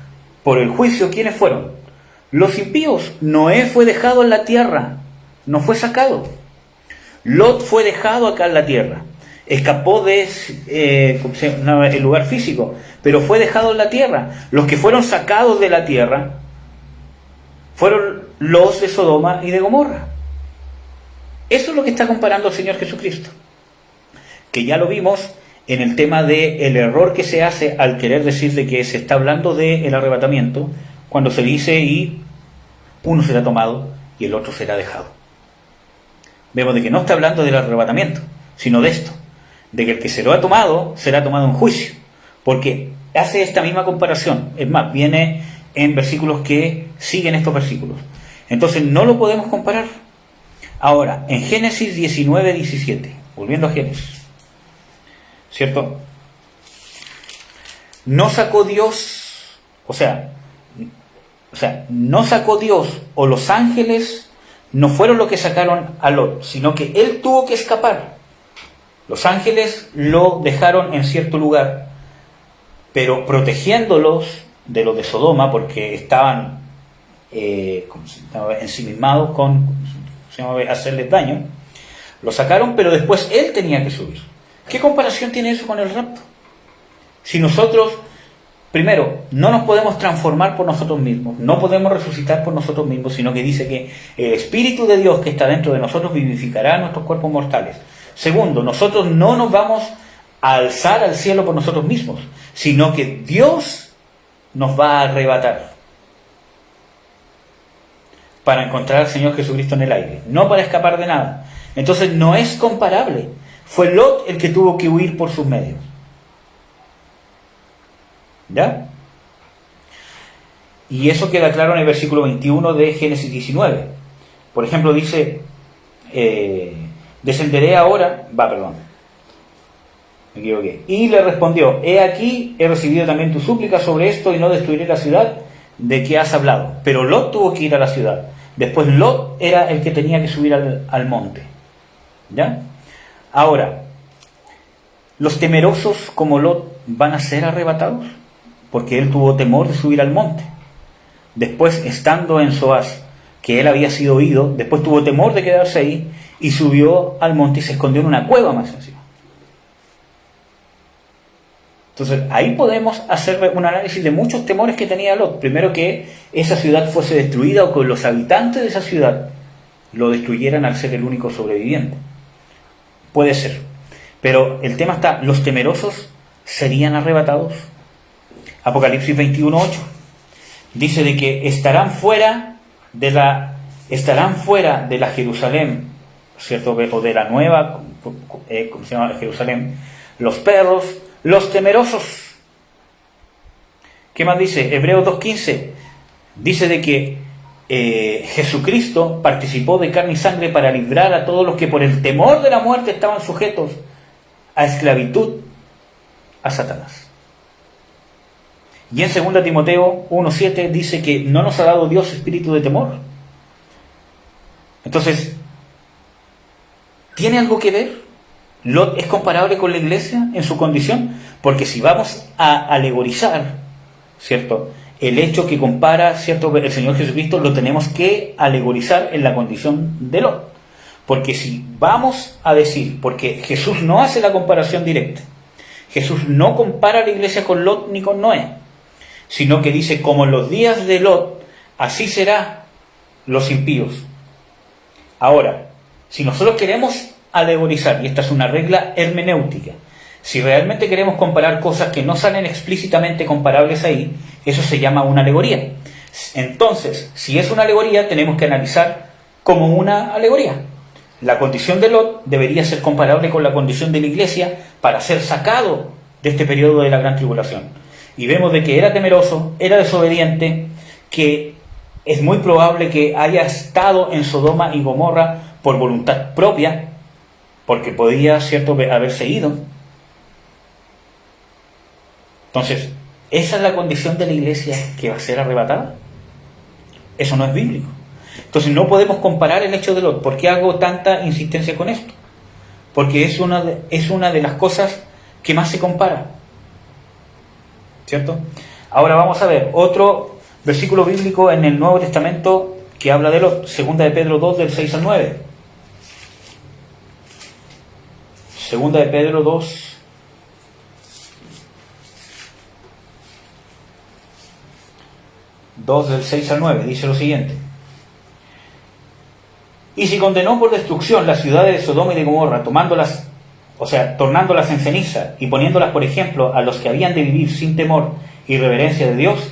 por el juicio, ¿quiénes fueron? Los impíos. Noé fue dejado en la tierra, no fue sacado. Lot fue dejado acá en la tierra. Escapó de el lugar físico, pero fue dejado en la tierra. Los que fueron sacados de la tierra fueron los de Sodoma y de Gomorra. Eso es lo que está comparando el Señor Jesucristo, que ya lo vimos en el tema del error que se hace al querer decir de que se está hablando del arrebatamiento, cuando se dice y uno será tomado y el otro será dejado. Vemos de que no está hablando del arrebatamiento, sino de esto, de que el que será tomado en juicio, porque hace esta misma comparación. Es más, viene en versículos que siguen estos versículos. Entonces no lo podemos comparar. Ahora, en Génesis 19:17, volviendo a Génesis, ¿cierto? No sacó Dios, no sacó Dios o los ángeles no fueron los que sacaron a Lot, sino que él tuvo que escapar. Los ángeles lo dejaron en cierto lugar, pero protegiéndolos de los de Sodoma, porque estaban ensimismados con hacerles daño, lo sacaron, pero después él tenía que subir. ¿Qué comparación tiene eso con el rapto? Si nosotros, primero, no nos podemos transformar por nosotros mismos, no podemos resucitar por nosotros mismos, sino que dice que el Espíritu de Dios que está dentro de nosotros vivificará nuestros cuerpos mortales. Segundo, nosotros no nos vamos a alzar al cielo por nosotros mismos, sino que Dios nos va a arrebatar para encontrar al Señor Jesucristo en el aire, no para escapar de nada. Entonces no es comparable. Fue Lot el que tuvo que huir por sus medios. ¿Ya? Y eso queda claro en el versículo 21 de Génesis 19. Por ejemplo, dice, descenderé ahora, Me equivoqué. Y le respondió: he aquí, he recibido también tu súplica sobre esto y no destruiré la ciudad de que has hablado. Pero Lot tuvo que ir a la ciudad. Después Lot era el que tenía que subir al monte. ¿Ya? Ahora, ¿los temerosos como Lot van a ser arrebatados? Porque él tuvo temor de subir al monte. Después, estando en Zoaz, que él había sido oído, después tuvo temor de quedarse ahí y subió al monte y se escondió en una cueva más encima. Entonces, ahí podemos hacer un análisis de muchos temores que tenía Lot. Primero, que esa ciudad fuese destruida o que los habitantes de esa ciudad lo destruyeran al ser el único sobreviviente. Puede ser. Pero el tema está: ¿los temerosos serían arrebatados? Apocalipsis 21:8 dice de que estarán fuera de la Jerusalén, ¿cierto? O de la nueva, ¿cómo se llama? Jerusalén, los perros, los temerosos. ¿Qué más dice? Hebreos 2:15 dice de que Jesucristo participó de carne y sangre para librar a todos los que por el temor de la muerte estaban sujetos a esclavitud a Satanás. Y en 2 Timoteo 1:7 dice que no nos ha dado Dios espíritu de temor. Entonces, ¿tiene algo que ver? ¿Lot es comparable con la iglesia en su condición? Porque si vamos a alegorizar, ¿cierto?, el hecho que compara, ¿cierto?, el Señor Jesucristo, lo tenemos que alegorizar en la condición de Lot. Porque si vamos a decir, porque Jesús no hace la comparación directa, Jesús no compara a la iglesia con Lot ni con Noé, sino que dice: como en los días de Lot, así será los impíos. Ahora, si nosotros queremos alegorizar, y esta es una regla hermenéutica, si realmente queremos comparar cosas que no salen explícitamente comparables ahí, eso se llama una alegoría. Entonces, si es una alegoría, tenemos que analizar como una alegoría. La condición de Lot debería ser comparable con la condición de la iglesia para ser sacado de este periodo de la gran tribulación. Y vemos de que era temeroso, era desobediente, que es muy probable que haya estado en Sodoma y Gomorra por voluntad propia, porque podía, ¿cierto?, haberse ido. Entonces, ¿esa es la condición de la iglesia que va a ser arrebatada? Eso no es bíblico. Entonces no podemos comparar el hecho de Lot. ¿Por qué hago tanta insistencia con esto? Porque es una de las cosas que más se compara, ¿cierto? Ahora vamos a ver otro versículo bíblico en el Nuevo Testamento que habla de Lot. 2 de Pedro 2, del 6 al 9. 2 de Pedro 2, del 6 al 9, dice lo siguiente: y si condenó por destrucción las ciudades de Sodoma y de Gomorra, tornándolas en ceniza y poniéndolas por ejemplo a los que habían de vivir sin temor y reverencia de Dios,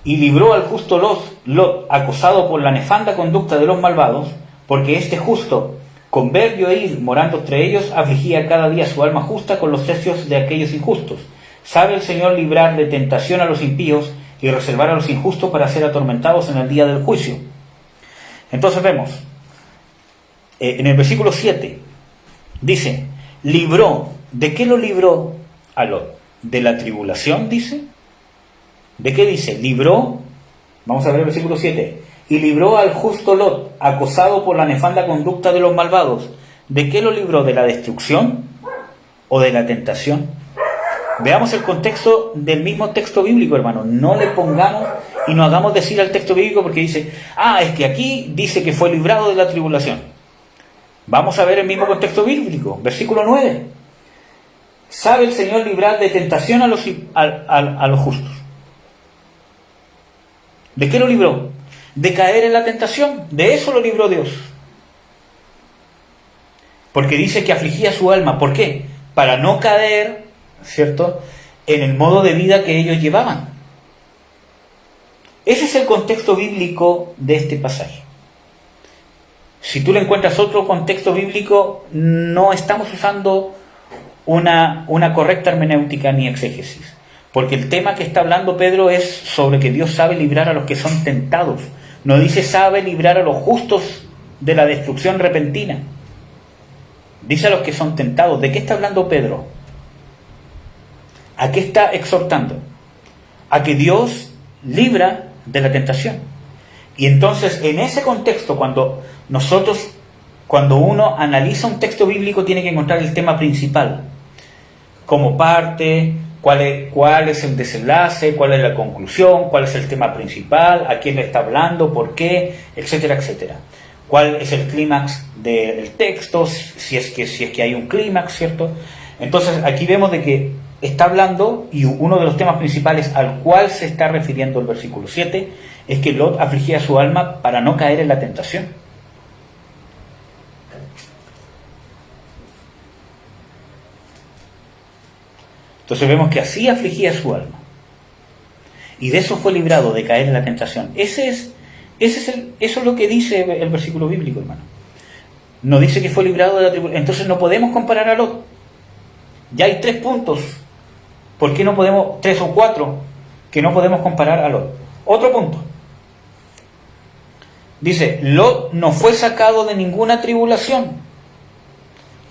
y libró al justo Lot, acosado por la nefanda conducta de los malvados, porque este justo, con ver y oír morando entre ellos, afligía cada día su alma justa con los deseos de aquellos injustos. Sabe el Señor librar de tentación a los impíos y reservar a los injustos para ser atormentados en el día del juicio. Entonces vemos, en el versículo 7, dice: libró. ¿De qué lo libró a Lot? ¿De la tribulación, dice? ¿De qué dice? Libró. Vamos a ver el versículo 7. Y libró al justo Lot, acosado por la nefanda conducta de los malvados. ¿De qué lo libró? ¿De la destrucción o de la tentación? Veamos el contexto del mismo texto bíblico, hermano. No le pongamos y no hagamos decir al texto bíblico porque dice: es que aquí dice que fue librado de la tribulación. Vamos a ver el mismo contexto bíblico. Versículo 9. Sabe el Señor librar de tentación a los justos. ¿De qué lo libró? De caer en la tentación. De eso lo libró Dios. Porque dice que afligía su alma. ¿Por qué? Para no caer, ¿cierto?, en el modo de vida que ellos llevaban. Ese es el contexto bíblico de este pasaje. Si tú le encuentras otro contexto bíblico, no estamos usando una correcta hermenéutica ni exégesis. Porque el tema que está hablando Pedro es sobre que Dios sabe librar a los que son tentados. No dice sabe librar a los justos de la destrucción repentina. Dice a los que son tentados. ¿De qué está hablando Pedro? ¿A qué está exhortando? A que Dios libra de la tentación. Y entonces, en ese contexto, cuando uno analiza un texto bíblico, tiene que encontrar el tema principal como parte, cuál es el desenlace, cuál es la conclusión, cuál es el tema principal, a quién le está hablando, por qué, etcétera, etcétera. Cuál es el clímax del texto, si es que hay un clímax, ¿cierto? Entonces aquí vemos de que está hablando, y uno de los temas principales al cual se está refiriendo el versículo 7 es que Lot afligía su alma para no caer en la tentación. Entonces vemos que así afligía su alma. Y de eso fue librado, de caer en la tentación. Eso es lo que dice el versículo bíblico, hermano. No dice que fue librado de la tribulación. Entonces no podemos comparar a Lot. Ya hay 3 puntos. ¿Por qué no podemos, 3 o 4, que no podemos comparar a Lot? Otro punto. Dice, Lot no fue sacado de ninguna tribulación.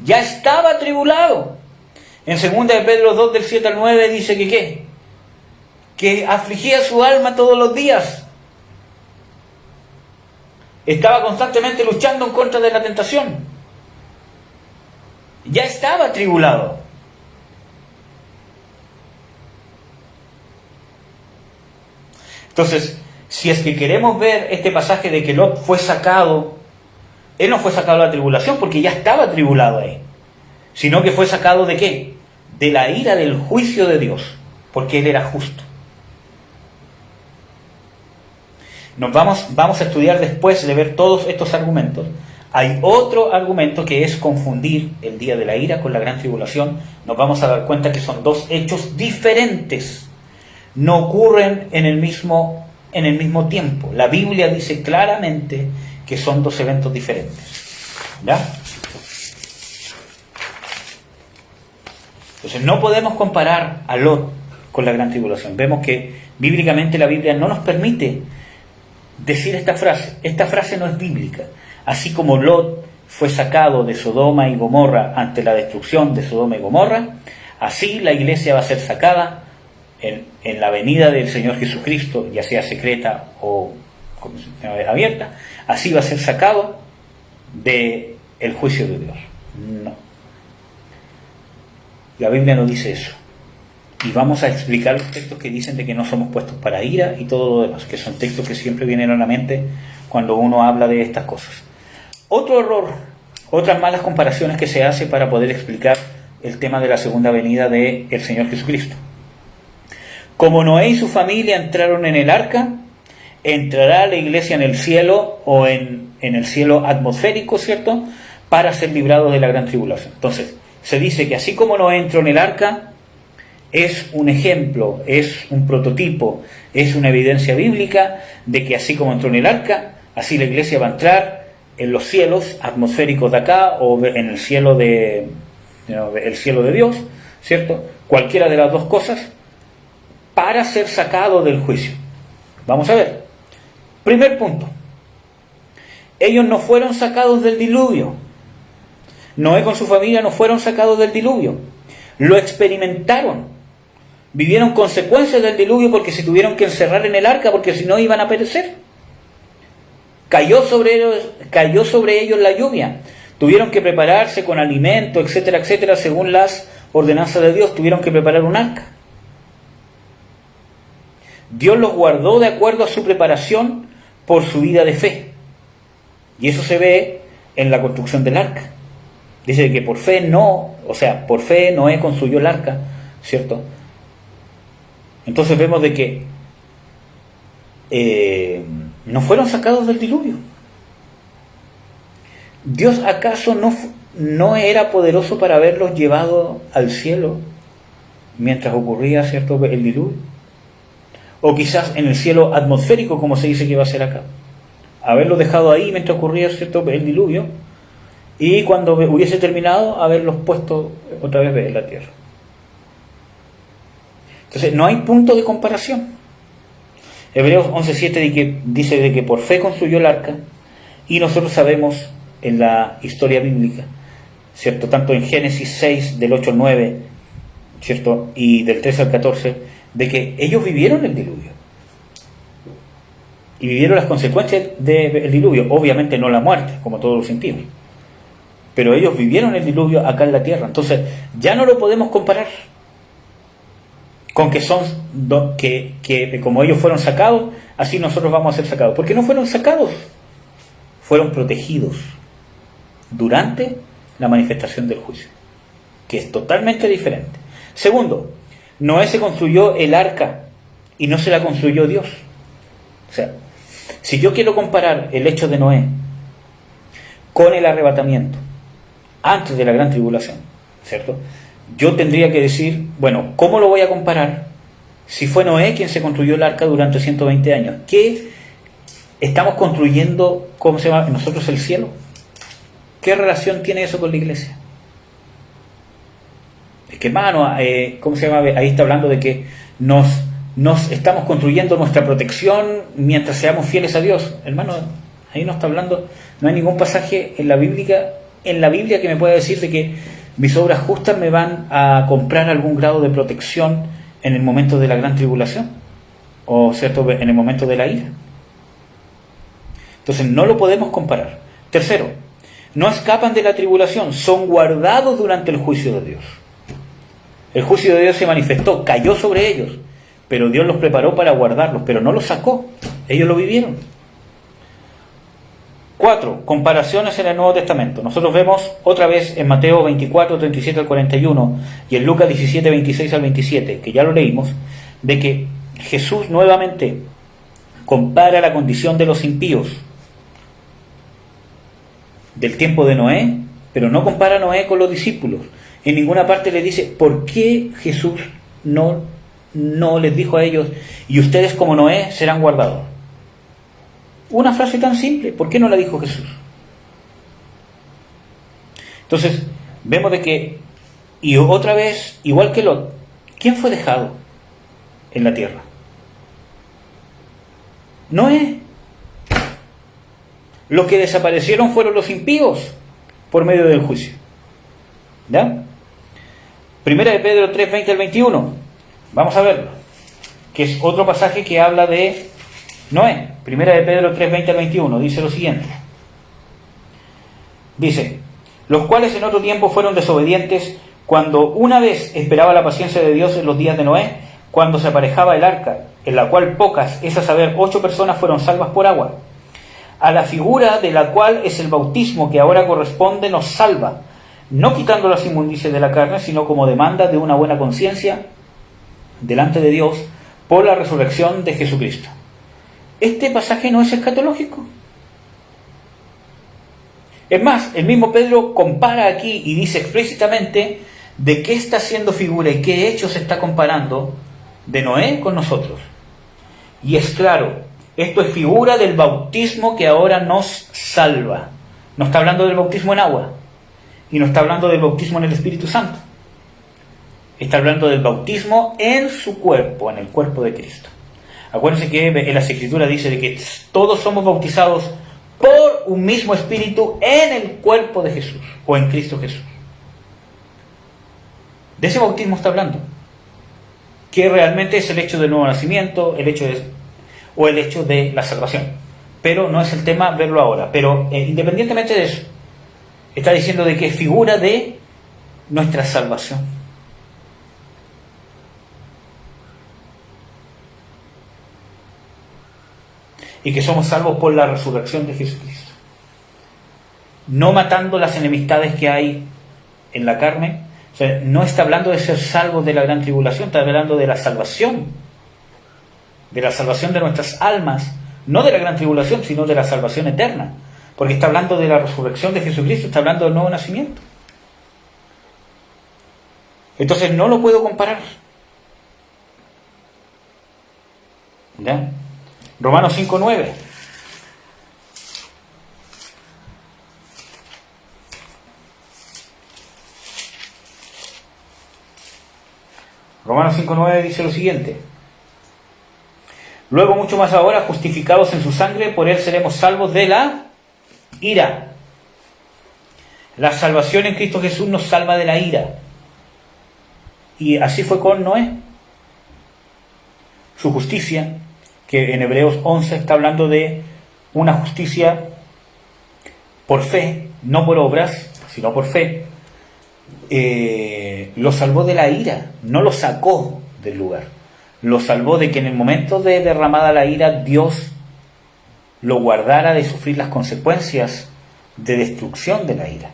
Ya estaba atribulado. En 2 de Pedro 2, del 7 al 9, dice que ¿qué? Que afligía su alma todos los días. Estaba constantemente luchando en contra de la tentación. Ya estaba atribulado. Entonces, si es que queremos ver este pasaje de que Lot fue sacado, él no fue sacado de la tribulación porque ya estaba atribulado ahí, sino que fue sacado ¿de qué? De la ira del juicio de Dios, porque él era justo. Vamos a estudiar después de ver todos estos argumentos. Hay otro argumento que es confundir el día de la ira con la gran tribulación. Nos vamos a dar cuenta que son 2 hechos diferentes. No ocurren en el mismo tiempo. La Biblia dice claramente que son 2 eventos diferentes. ¿Ya? Entonces no podemos comparar a Lot con la gran tribulación. Vemos que bíblicamente la Biblia no nos permite decir esta frase. Esta frase no es bíblica. Así como Lot fue sacado de Sodoma y Gomorra ante la destrucción de Sodoma y Gomorra, así la iglesia va a ser sacada en la venida del Señor Jesucristo, ya sea secreta o abierta. Así va a ser sacado del juicio de Dios. No. La Biblia no dice eso. Y vamos a explicar los textos que dicen de que no somos puestos para ira y todo lo demás, que son textos que siempre vienen a la mente cuando uno habla de estas cosas. Otro error, otras malas comparaciones que se hace para poder explicar el tema de la segunda venida del Señor Jesucristo. Como Noé y su familia entraron en el arca, entrará la iglesia en el cielo o en el cielo atmosférico, ¿cierto?, para ser librados de la gran tribulación. Entonces, se dice que así como Noé entró en el arca, es un ejemplo, es un prototipo, es una evidencia bíblica de que así como entró en el arca, así la iglesia va a entrar en los cielos atmosféricos de acá o en el cielo el cielo de Dios, ¿cierto? Cualquiera de las 2 cosas, para ser sacado del juicio. Vamos a ver. Primer punto. Ellos no fueron sacados del diluvio. Noé con su familia no fueron sacados del diluvio. Lo experimentaron. Vivieron consecuencias del diluvio porque se tuvieron que encerrar en el arca porque si no iban a perecer. Cayó sobre ellos la lluvia. Tuvieron que prepararse con alimento, etcétera, etcétera, según las ordenanzas de Dios. Tuvieron que preparar un arca. Dios los guardó de acuerdo a su preparación por su vida de fe. Y eso se ve en la construcción del arca. Dice que por fe Noé construyó el arca, ¿cierto? Entonces vemos de que no fueron sacados del diluvio. ¿Dios acaso no era poderoso para haberlos llevado al cielo mientras ocurría, ¿cierto?, el diluvio? O quizás en el cielo atmosférico, como se dice que va a ser acá. Haberlos dejado ahí mientras ocurría, ¿cierto?, el diluvio, y cuando hubiese terminado, haberlos puesto otra vez en la tierra. Entonces, no hay punto de comparación. Hebreos 11:7 dice de que por fe construyó el arca, y nosotros sabemos en la historia bíblica, ¿cierto?, tanto en Génesis 6, del 8 al 9, ¿cierto? Y del 13 al 14, de que ellos vivieron el diluvio. Y vivieron las consecuencias del diluvio. Obviamente no la muerte, como todos los impíos. Pero ellos vivieron el diluvio acá en la tierra. Entonces, ya no lo podemos comparar con que son que como ellos fueron sacados, así nosotros vamos a ser sacados. Porque no fueron sacados, fueron protegidos durante la manifestación del juicio, que es totalmente diferente. Segundo, Noé se construyó el arca y no se la construyó Dios. O sea, si yo quiero comparar el hecho de Noé con el arrebatamiento antes de la gran tribulación, ¿cierto? Yo tendría que decir, bueno, ¿cómo lo voy a comparar si fue Noé quien se construyó el arca durante 120 años? ¿Qué estamos construyendo, cómo se llama, nosotros el cielo? ¿Qué relación tiene eso con la iglesia? Es que, hermano, ¿cómo se llama? Ahí está hablando de que nos estamos construyendo nuestra protección mientras seamos fieles a Dios. Hermano, ahí no está hablando, no hay ningún pasaje en la Biblia que me pueda decir de que mis obras justas me van a comprar algún grado de protección en el momento de la gran tribulación, o cierto, en el momento de la ira. Entonces no lo podemos comparar. Tercero, no escapan de la tribulación, son guardados durante el juicio de Dios. El juicio de Dios se manifestó, cayó sobre ellos, pero Dios los preparó para guardarlos, pero no los sacó, ellos lo vivieron. 4. Comparaciones en el Nuevo Testamento. Nosotros vemos otra vez en Mateo 24, 37 al 41 y en Lucas 17, 26 al 27, que ya lo leímos, de que Jesús nuevamente compara la condición de los impíos del tiempo de Noé, pero no compara a Noé con los discípulos. En ninguna parte le dice, ¿por qué Jesús no les dijo a ellos, y ustedes como Noé serán guardados? Una frase tan simple, ¿por qué no la dijo Jesús? Entonces, vemos de que, y otra vez, igual que Lot, ¿quién fue dejado en la tierra? Noé. Los que desaparecieron fueron los impíos por medio del juicio. ¿Ya? Primera de Pedro 3, 20 al 21. Vamos a verlo. Que es otro pasaje que habla de Noé. Primera de Pedro 3, 20 al 21. Dice lo siguiente. Dice, los cuales en otro tiempo fueron desobedientes cuando una vez esperaba la paciencia de Dios en los días de Noé, cuando se aparejaba el arca, en la cual pocas, es a saber, 8 personas fueron salvas por agua. A la figura de la cual es el bautismo que ahora corresponde nos salva, no quitando las inmundicias de la carne, sino como demanda de una buena conciencia delante de Dios por la resurrección de Jesucristo. Este pasaje no es escatológico. Es más, el mismo Pedro compara aquí y dice explícitamente de qué está haciendo figura y qué hechos está comparando de Noé con nosotros. Y es claro, esto es figura del bautismo que ahora nos salva. No está hablando del bautismo en agua y no está hablando del bautismo en el Espíritu Santo. Está hablando del bautismo en su cuerpo, en el cuerpo de Cristo. Acuérdense que en las Escrituras dice de que todos somos bautizados por un mismo Espíritu en el cuerpo de Jesús o en Cristo Jesús. De ese bautismo está hablando, que realmente es el hecho del nuevo nacimiento, el hecho de la salvación. Pero no es el tema verlo ahora. Pero independientemente de eso, está diciendo de que es figura de nuestra salvación. Y que somos salvos por la resurrección de Jesucristo. No matando las enemistades que hay en la carne. O sea, no está hablando de ser salvos de la gran tribulación, está hablando de la salvación. De la salvación de nuestras almas. No de la gran tribulación, sino de la salvación eterna. Porque está hablando de la resurrección de Jesucristo, está hablando del nuevo nacimiento. Entonces no lo puedo comparar. ¿Ya? Romanos 5:9. Romanos 5:9 dice lo siguiente. Luego mucho más ahora, justificados en su sangre, por él seremos salvos de la ira. La salvación en Cristo Jesús nos salva de la ira. Y así fue con Noé. Su justicia, que en Hebreos 11 está hablando de una justicia por fe, no por obras, sino por fe, lo salvó de la ira, no lo sacó del lugar. Lo salvó de que en el momento de derramada la ira, Dios lo guardara de sufrir las consecuencias de destrucción de la ira.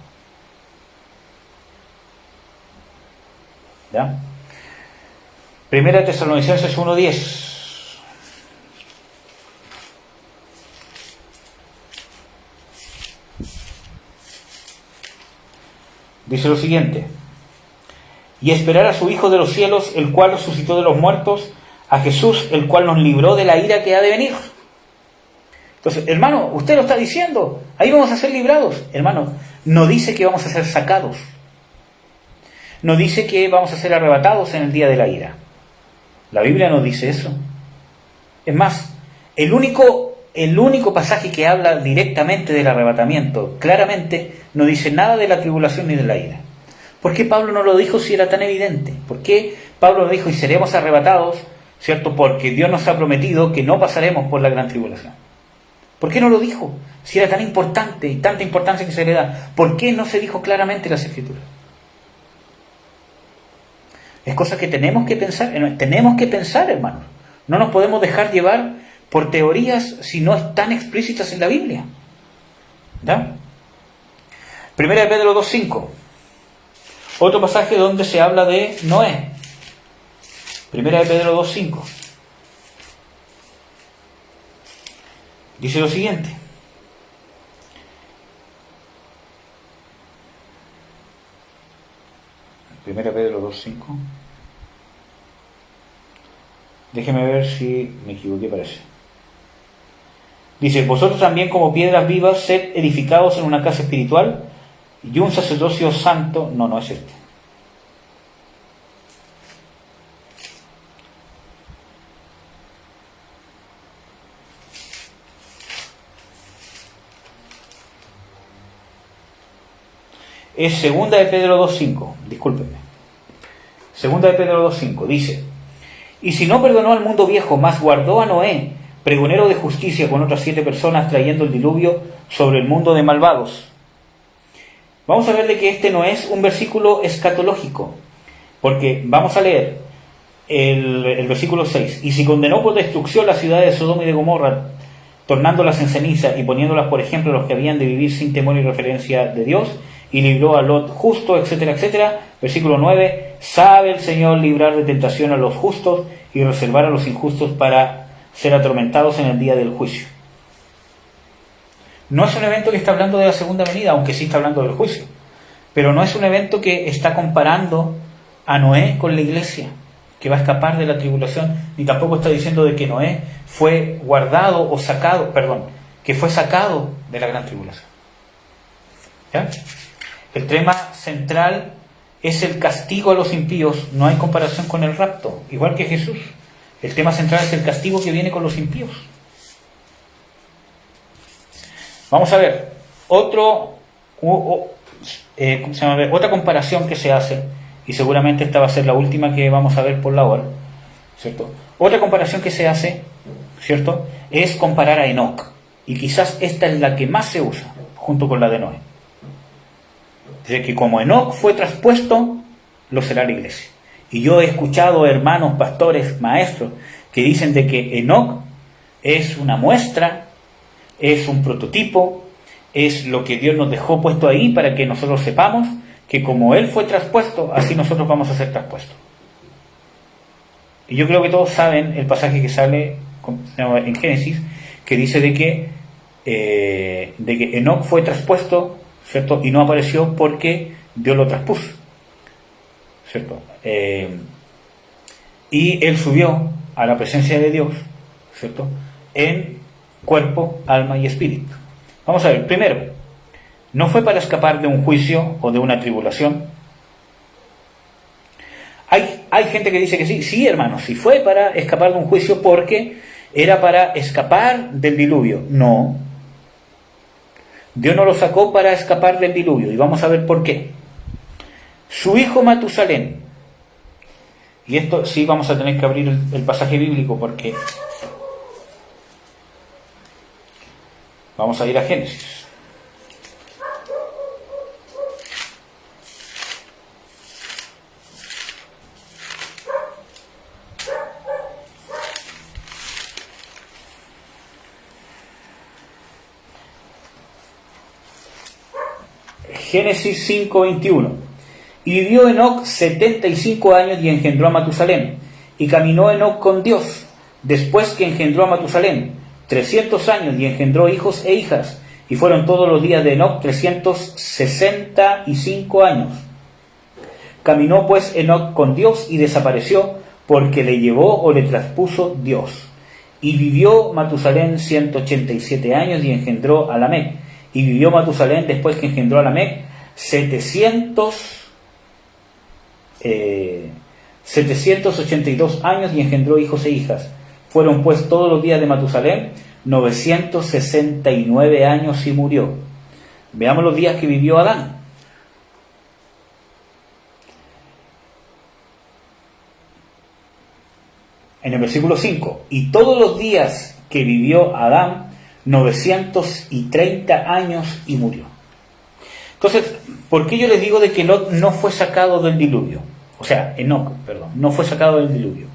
¿Ya? Primera Tesalonicenses 1:10. Dice lo siguiente: y esperar a su Hijo de los cielos, el cual resucitó de los muertos, a Jesús, el cual nos libró de la ira que ha de venir. Entonces, hermano, usted lo está diciendo, ahí vamos a ser librados. Hermano, no dice que vamos a ser sacados. No dice que vamos a ser arrebatados en el día de la ira. La Biblia no dice eso. Es más, el único pasaje que habla directamente del arrebatamiento, claramente, no dice nada de la tribulación ni de la ira. ¿Por qué Pablo no lo dijo si era tan evidente? ¿Por qué Pablo lo dijo y seremos arrebatados, ¿cierto? Porque Dios nos ha prometido que no pasaremos por la gran tribulación. ¿Por qué no lo dijo? Si era tan importante y tanta importancia que se le da, ¿por qué no se dijo claramente en las Escrituras? Es cosa que tenemos que pensar, hermanos. No nos podemos dejar llevar por teorías si no están explícitas en la Biblia. ¿Ya? Primera de Pedro 2:5. Otro pasaje donde se habla de Noé. Primera de Pedro 2:5. Dice lo siguiente: Primera de Pedro 2:5. Déjeme ver si me equivoqué, parece. Dice: vosotros también, como piedras vivas, sed edificados en una casa espiritual y un sacerdocio santo. No es este. Es segunda de Pedro 2:5, discúlpenme. Segunda de Pedro 2:5 dice: y si no perdonó al mundo viejo, mas guardó a Noé, pregonero de justicia, con otras 7 personas, trayendo el diluvio sobre el mundo de malvados. Vamos a ver de que este no es un versículo escatológico, porque vamos a leer el versículo 6. Y si condenó por destrucción las ciudades de Sodoma y de Gomorra, tornándolas en ceniza y poniéndolas por ejemplo a los que habían de vivir sin temor y referencia de Dios, y libró a Lot justo, etcétera, etcétera. Versículo 9: sabe el Señor librar de tentación a los justos y reservar a los injustos para ser atormentados en el día del juicio. No es un evento que está hablando de la segunda venida, aunque sí está hablando del juicio, pero no es un evento que está comparando a Noé con la iglesia, que va a escapar de la tribulación, ni tampoco está diciendo de que Noé fue guardado o sacado, que fue sacado de la gran tribulación. ¿Ya? El tema central es el castigo a los impíos, no hay comparación con el rapto, igual que Jesús. El tema central es el castigo que viene con los impíos. Vamos a ver otra comparación que se hace, y seguramente esta va a ser la última que vamos a ver por la hora, ¿cierto? Otra comparación que se hace, ¿cierto?, es comparar a Enoc, y quizás esta es la que más se usa, junto con la de Noé. Dice que como Enoc fue traspuesto, lo será la iglesia. Y yo he escuchado hermanos, pastores, maestros, que dicen de que Enoc es una muestra, es un prototipo, es lo que Dios nos dejó puesto ahí para que nosotros sepamos que como Él fue traspuesto, así nosotros vamos a ser traspuestos. Y yo creo que todos saben el pasaje que sale en Génesis, que dice de que Enoc fue traspuesto, ¿cierto?, y no apareció porque Dios lo traspuso, ¿cierto? Y él subió a la presencia de Dios, ¿cierto?, en cuerpo, alma y espíritu. Vamos a ver, primero, no fue para escapar de un juicio o de una tribulación. Hay gente que dice que sí, hermanos, sí fue para escapar de un juicio porque era para escapar del diluvio. No, Dios no lo sacó para escapar del diluvio, y vamos a ver por qué. Su hijo Matusalén Y esto sí vamos a tener que abrir el pasaje bíblico porque vamos a ir a Génesis. Génesis 5:21. Y vivió Enoc 75 años y engendró a Matusalén. Y caminó Enoc con Dios, después que engendró a Matusalén, 300 años y engendró hijos e hijas. Y fueron todos los días de Enoc 365 años. Caminó pues Enoc con Dios y desapareció, porque le llevó o le traspuso Dios. Y vivió Matusalén 187 años y engendró a Lamec. Y vivió Matusalén después que engendró a Lamec 782 años y engendró hijos e hijas. Fueron pues todos los días de Matusalén 969 años y murió. Veamos los días que vivió Adán. En el versículo 5, y todos los días que vivió Adán 930 años y murió. Entonces, ¿por qué yo les digo de que Lot no fue sacado del diluvio? O sea, Enoc, perdón, no fue sacado del diluvio.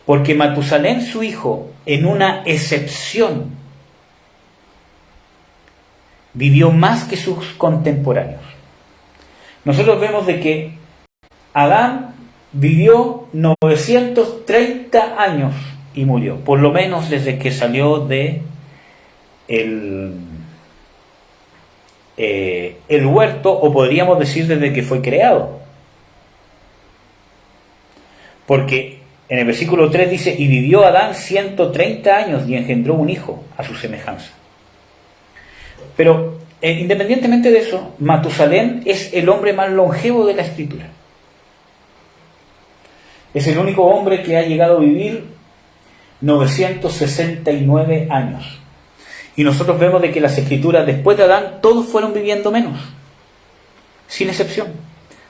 Porque Matusalén, su hijo, en una excepción, vivió más que sus contemporáneos. Nosotros vemos de que Adán vivió 930 años y murió, por lo menos desde que salió de el huerto, o podríamos decir desde que fue creado. Porque en el versículo 3 dice, y vivió Adán 130 años y engendró un hijo a su semejanza. Pero independientemente de eso, Matusalén es el hombre más longevo de la Escritura. Es el único hombre que ha llegado a vivir 969 años. Y nosotros vemos de que las Escrituras, después de Adán, todos fueron viviendo menos, sin excepción,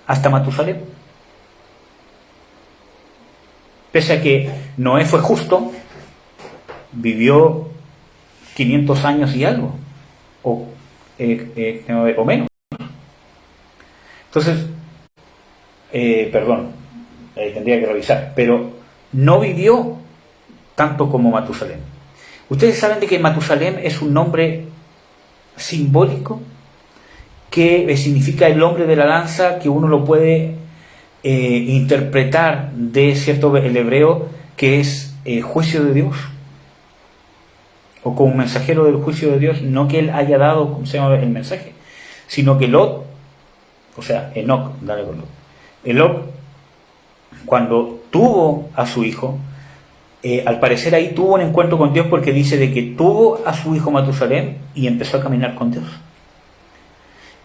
hasta Matusalén. Pese a que Noé fue justo, vivió 500 años y algo, o menos. Entonces, tendría que revisar, pero no vivió tanto como Matusalén. Ustedes saben de que Matusalén es un nombre simbólico que significa el hombre de la lanza, que uno lo puede interpretar de cierto el hebreo, que es juicio de Dios, o como mensajero del juicio de Dios, no que él haya dado, ¿cómo se llama?, el mensaje, sino que Lot, o sea, Enoc, dale con Lot. Enoc, cuando tuvo a su hijo, al parecer ahí tuvo un encuentro con Dios, porque dice de que tuvo a su hijo Matusalén y empezó a caminar con Dios.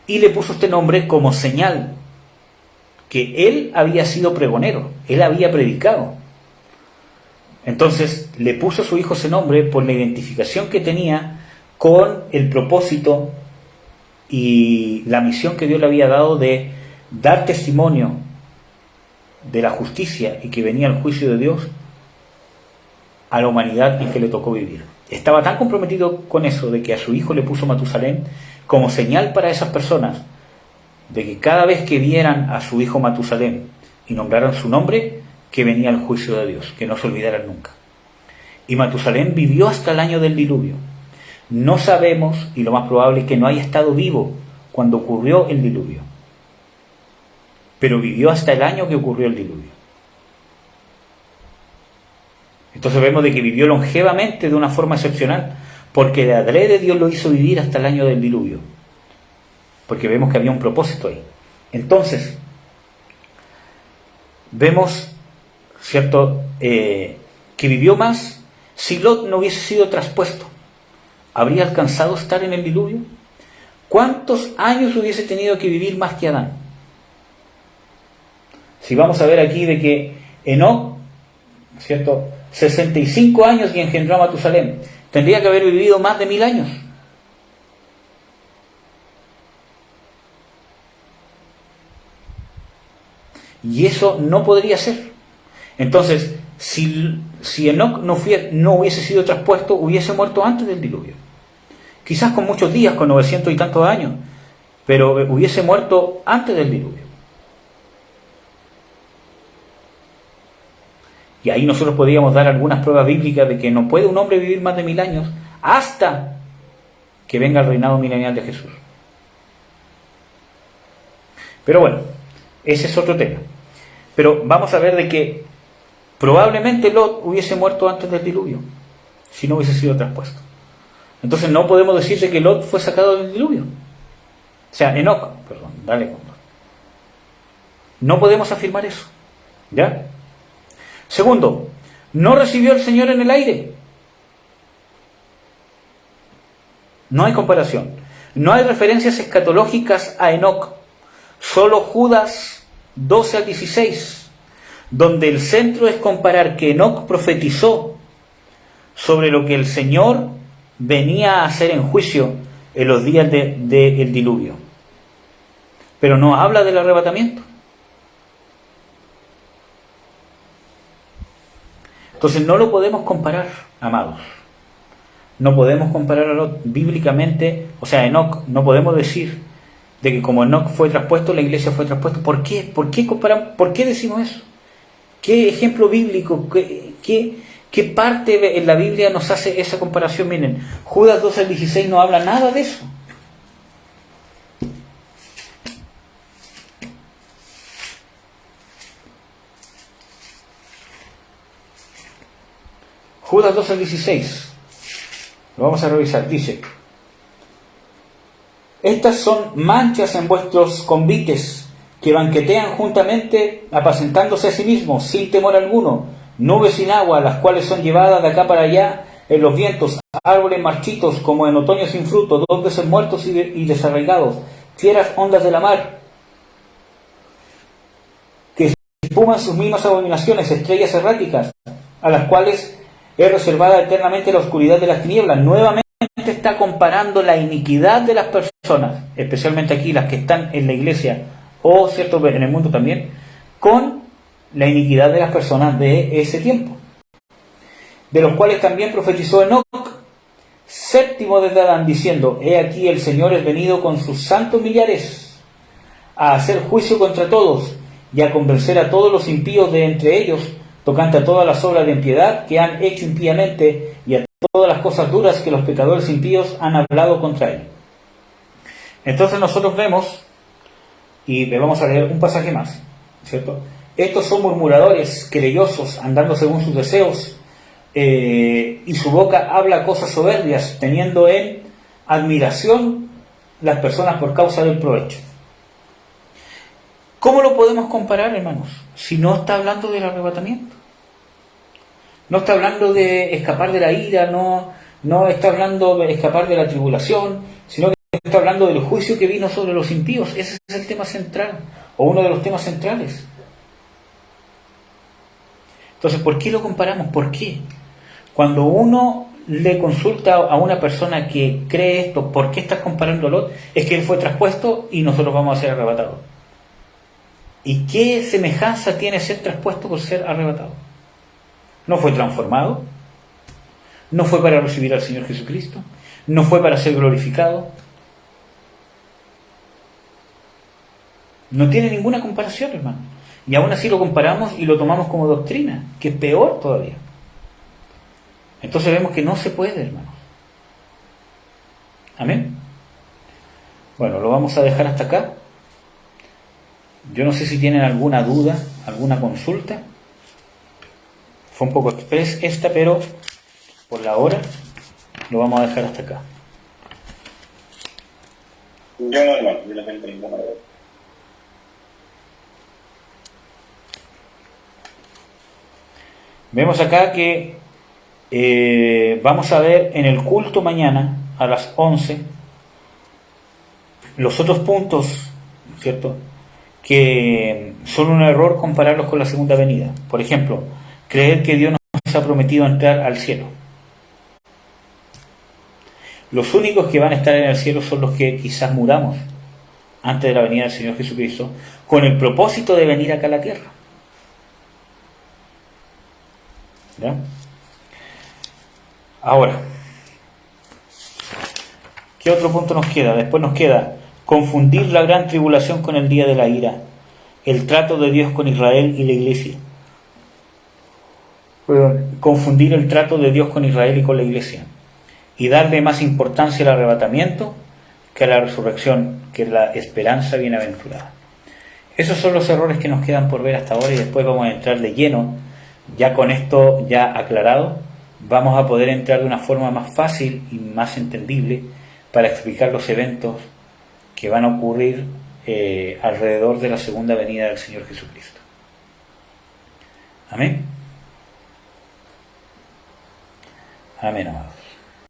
Y le puso este nombre como señal que él había sido pregonero, él había predicado. Entonces le puso a su hijo ese nombre por la identificación que tenía con el propósito y la misión que Dios le había dado de dar testimonio de la justicia y que venía el juicio de Dios a la humanidad y que le tocó vivir. Estaba tan comprometido con eso de que a su hijo le puso Matusalén como señal para esas personas de que cada vez que vieran a su hijo Matusalén y nombraran su nombre, que venía el juicio de Dios, que no se olvidaran nunca. Y Matusalén vivió hasta el año del diluvio. No sabemos, y lo más probable es que no haya estado vivo cuando ocurrió el diluvio, pero vivió hasta el año que ocurrió el diluvio. Entonces vemos de que vivió longevamente de una forma excepcional, porque de adrede Dios lo hizo vivir hasta el año del diluvio, porque vemos que había un propósito ahí. Entonces vemos, ¿cierto?, que vivió más. Si Lot no hubiese sido traspuesto, ¿habría alcanzado a estar en el diluvio? ¿Cuántos años hubiese tenido que vivir más que Adán? Si vamos a ver aquí de que Enoc, ¿cierto?, 65 años y engendró a Matusalén, tendría que haber vivido más de 1000 años. Y eso no podría ser. Entonces, si Enoc no hubiese sido traspuesto, hubiese muerto antes del diluvio. Quizás con muchos días, con 900 y tantos años, pero hubiese muerto antes del diluvio. Y ahí nosotros podríamos dar algunas pruebas bíblicas de que no puede un hombre vivir más de 1000 años hasta que venga el reinado milenial de Jesús. Pero bueno, ese es otro tema. Pero vamos a ver de que probablemente Lot hubiese muerto antes del diluvio, si no hubiese sido traspuesto. Entonces no podemos decir de que Lot fue sacado del diluvio. O sea, Enoc, perdón, dale. No podemos afirmar eso. ¿Ya? Segundo, no recibió el Señor en el aire. No hay comparación. No hay referencias escatológicas a Enoc. Solo Judas 12 al 16, donde el centro es comparar que Enoc profetizó sobre lo que el Señor venía a hacer en juicio en los días del diluvio. Pero no habla del arrebatamiento. Entonces no lo podemos comparar, amados. No podemos comparar a Lot bíblicamente, o sea, Enoc, no podemos decir de que como Enoc fue traspuesto, la iglesia fue traspuesta. ¿Por qué? ¿Por qué comparamos? ¿Por qué decimos eso? ¿Qué ejemplo bíblico? ¿Qué parte en la Biblia nos hace esa comparación? Miren, Judas 12 al 16 no habla nada de eso. Judas 12 al 16. Lo vamos a revisar. Dice: estas son manchas en vuestros convites, que banquetean juntamente, apacentándose a sí mismos, sin temor alguno, nubes sin agua, las cuales son llevadas de acá para allá en los vientos, árboles marchitos, como en otoño sin fruto, 2 veces muertos y desarraigados, fieras ondas de la mar, que espuman sus mismas abominaciones, estrellas erráticas, a las cuales es reservada eternamente la oscuridad de las tinieblas. Nuevamente está comparando la iniquidad de las personas, especialmente aquí las que están en la iglesia, o cierto, en el mundo también, con la iniquidad de las personas de ese tiempo, de los cuales también profetizó Enoc, séptimo desde Adán, diciendo: he aquí el Señor es venido con sus santos millares a hacer juicio contra todos y a convencer a todos los impíos de entre ellos, tocante a todas las obras de impiedad que han hecho impíamente y a todas las cosas duras que los pecadores impíos han hablado contra él. Entonces nosotros vemos, y le vamos a leer un pasaje más, ¿cierto? Estos son murmuradores, querellosos, andando según sus deseos, y su boca habla cosas soberbias, teniendo en admiración las personas por causa del provecho. ¿Cómo lo podemos comparar, hermanos? Si no está hablando del arrebatamiento. No está hablando de escapar de la ira, no está hablando de escapar de la tribulación, sino que está hablando del juicio que vino sobre los impíos. Ese es el tema central, o uno de los temas centrales. Entonces, ¿por qué lo comparamos? ¿Por qué? Cuando uno le consulta a una persona que cree esto, ¿por qué estás comparando a Lot? Es que él fue traspuesto y nosotros vamos a ser arrebatados. ¿Y qué semejanza tiene ser traspuesto por ser arrebatado? No fue transformado, no fue para recibir al Señor Jesucristo, no fue para ser glorificado. No tiene ninguna comparación, hermano. Y aún así lo comparamos y lo tomamos como doctrina, que es peor todavía. Entonces vemos que no se puede, hermano. Amén. Bueno, lo vamos a dejar hasta acá. Yo no sé si tienen alguna duda, alguna consulta. Fue un poco express esta, pero por la hora lo vamos a dejar hasta acá. Yo no, hermano, yo no tengo ninguna duda. Vemos acá que vamos a ver en el culto mañana a las 11 los otros puntos, ¿cierto?, que son un error compararlos con la segunda venida. Por ejemplo, creer que Dios nos ha prometido entrar al cielo. Los únicos que van a estar en el cielo son los que quizás muramos antes de la venida del Señor Jesucristo, con el propósito de venir acá a la tierra. ¿Ya? Ahora, ¿qué otro punto nos queda? Después nos queda confundir la gran tribulación con el día de la ira, el trato de Dios con Israel y la iglesia. Confundir el trato de Dios con Israel y con la iglesia, y darle más importancia al arrebatamiento que a la resurrección, que es la esperanza bienaventurada. Esos son los errores que nos quedan por ver hasta ahora, y después vamos a entrar de lleno. Ya con esto ya aclarado, vamos a poder entrar de una forma más fácil y más entendible para explicar los eventos que van a ocurrir alrededor de la segunda venida del Señor Jesucristo. Amén. Amén, amados.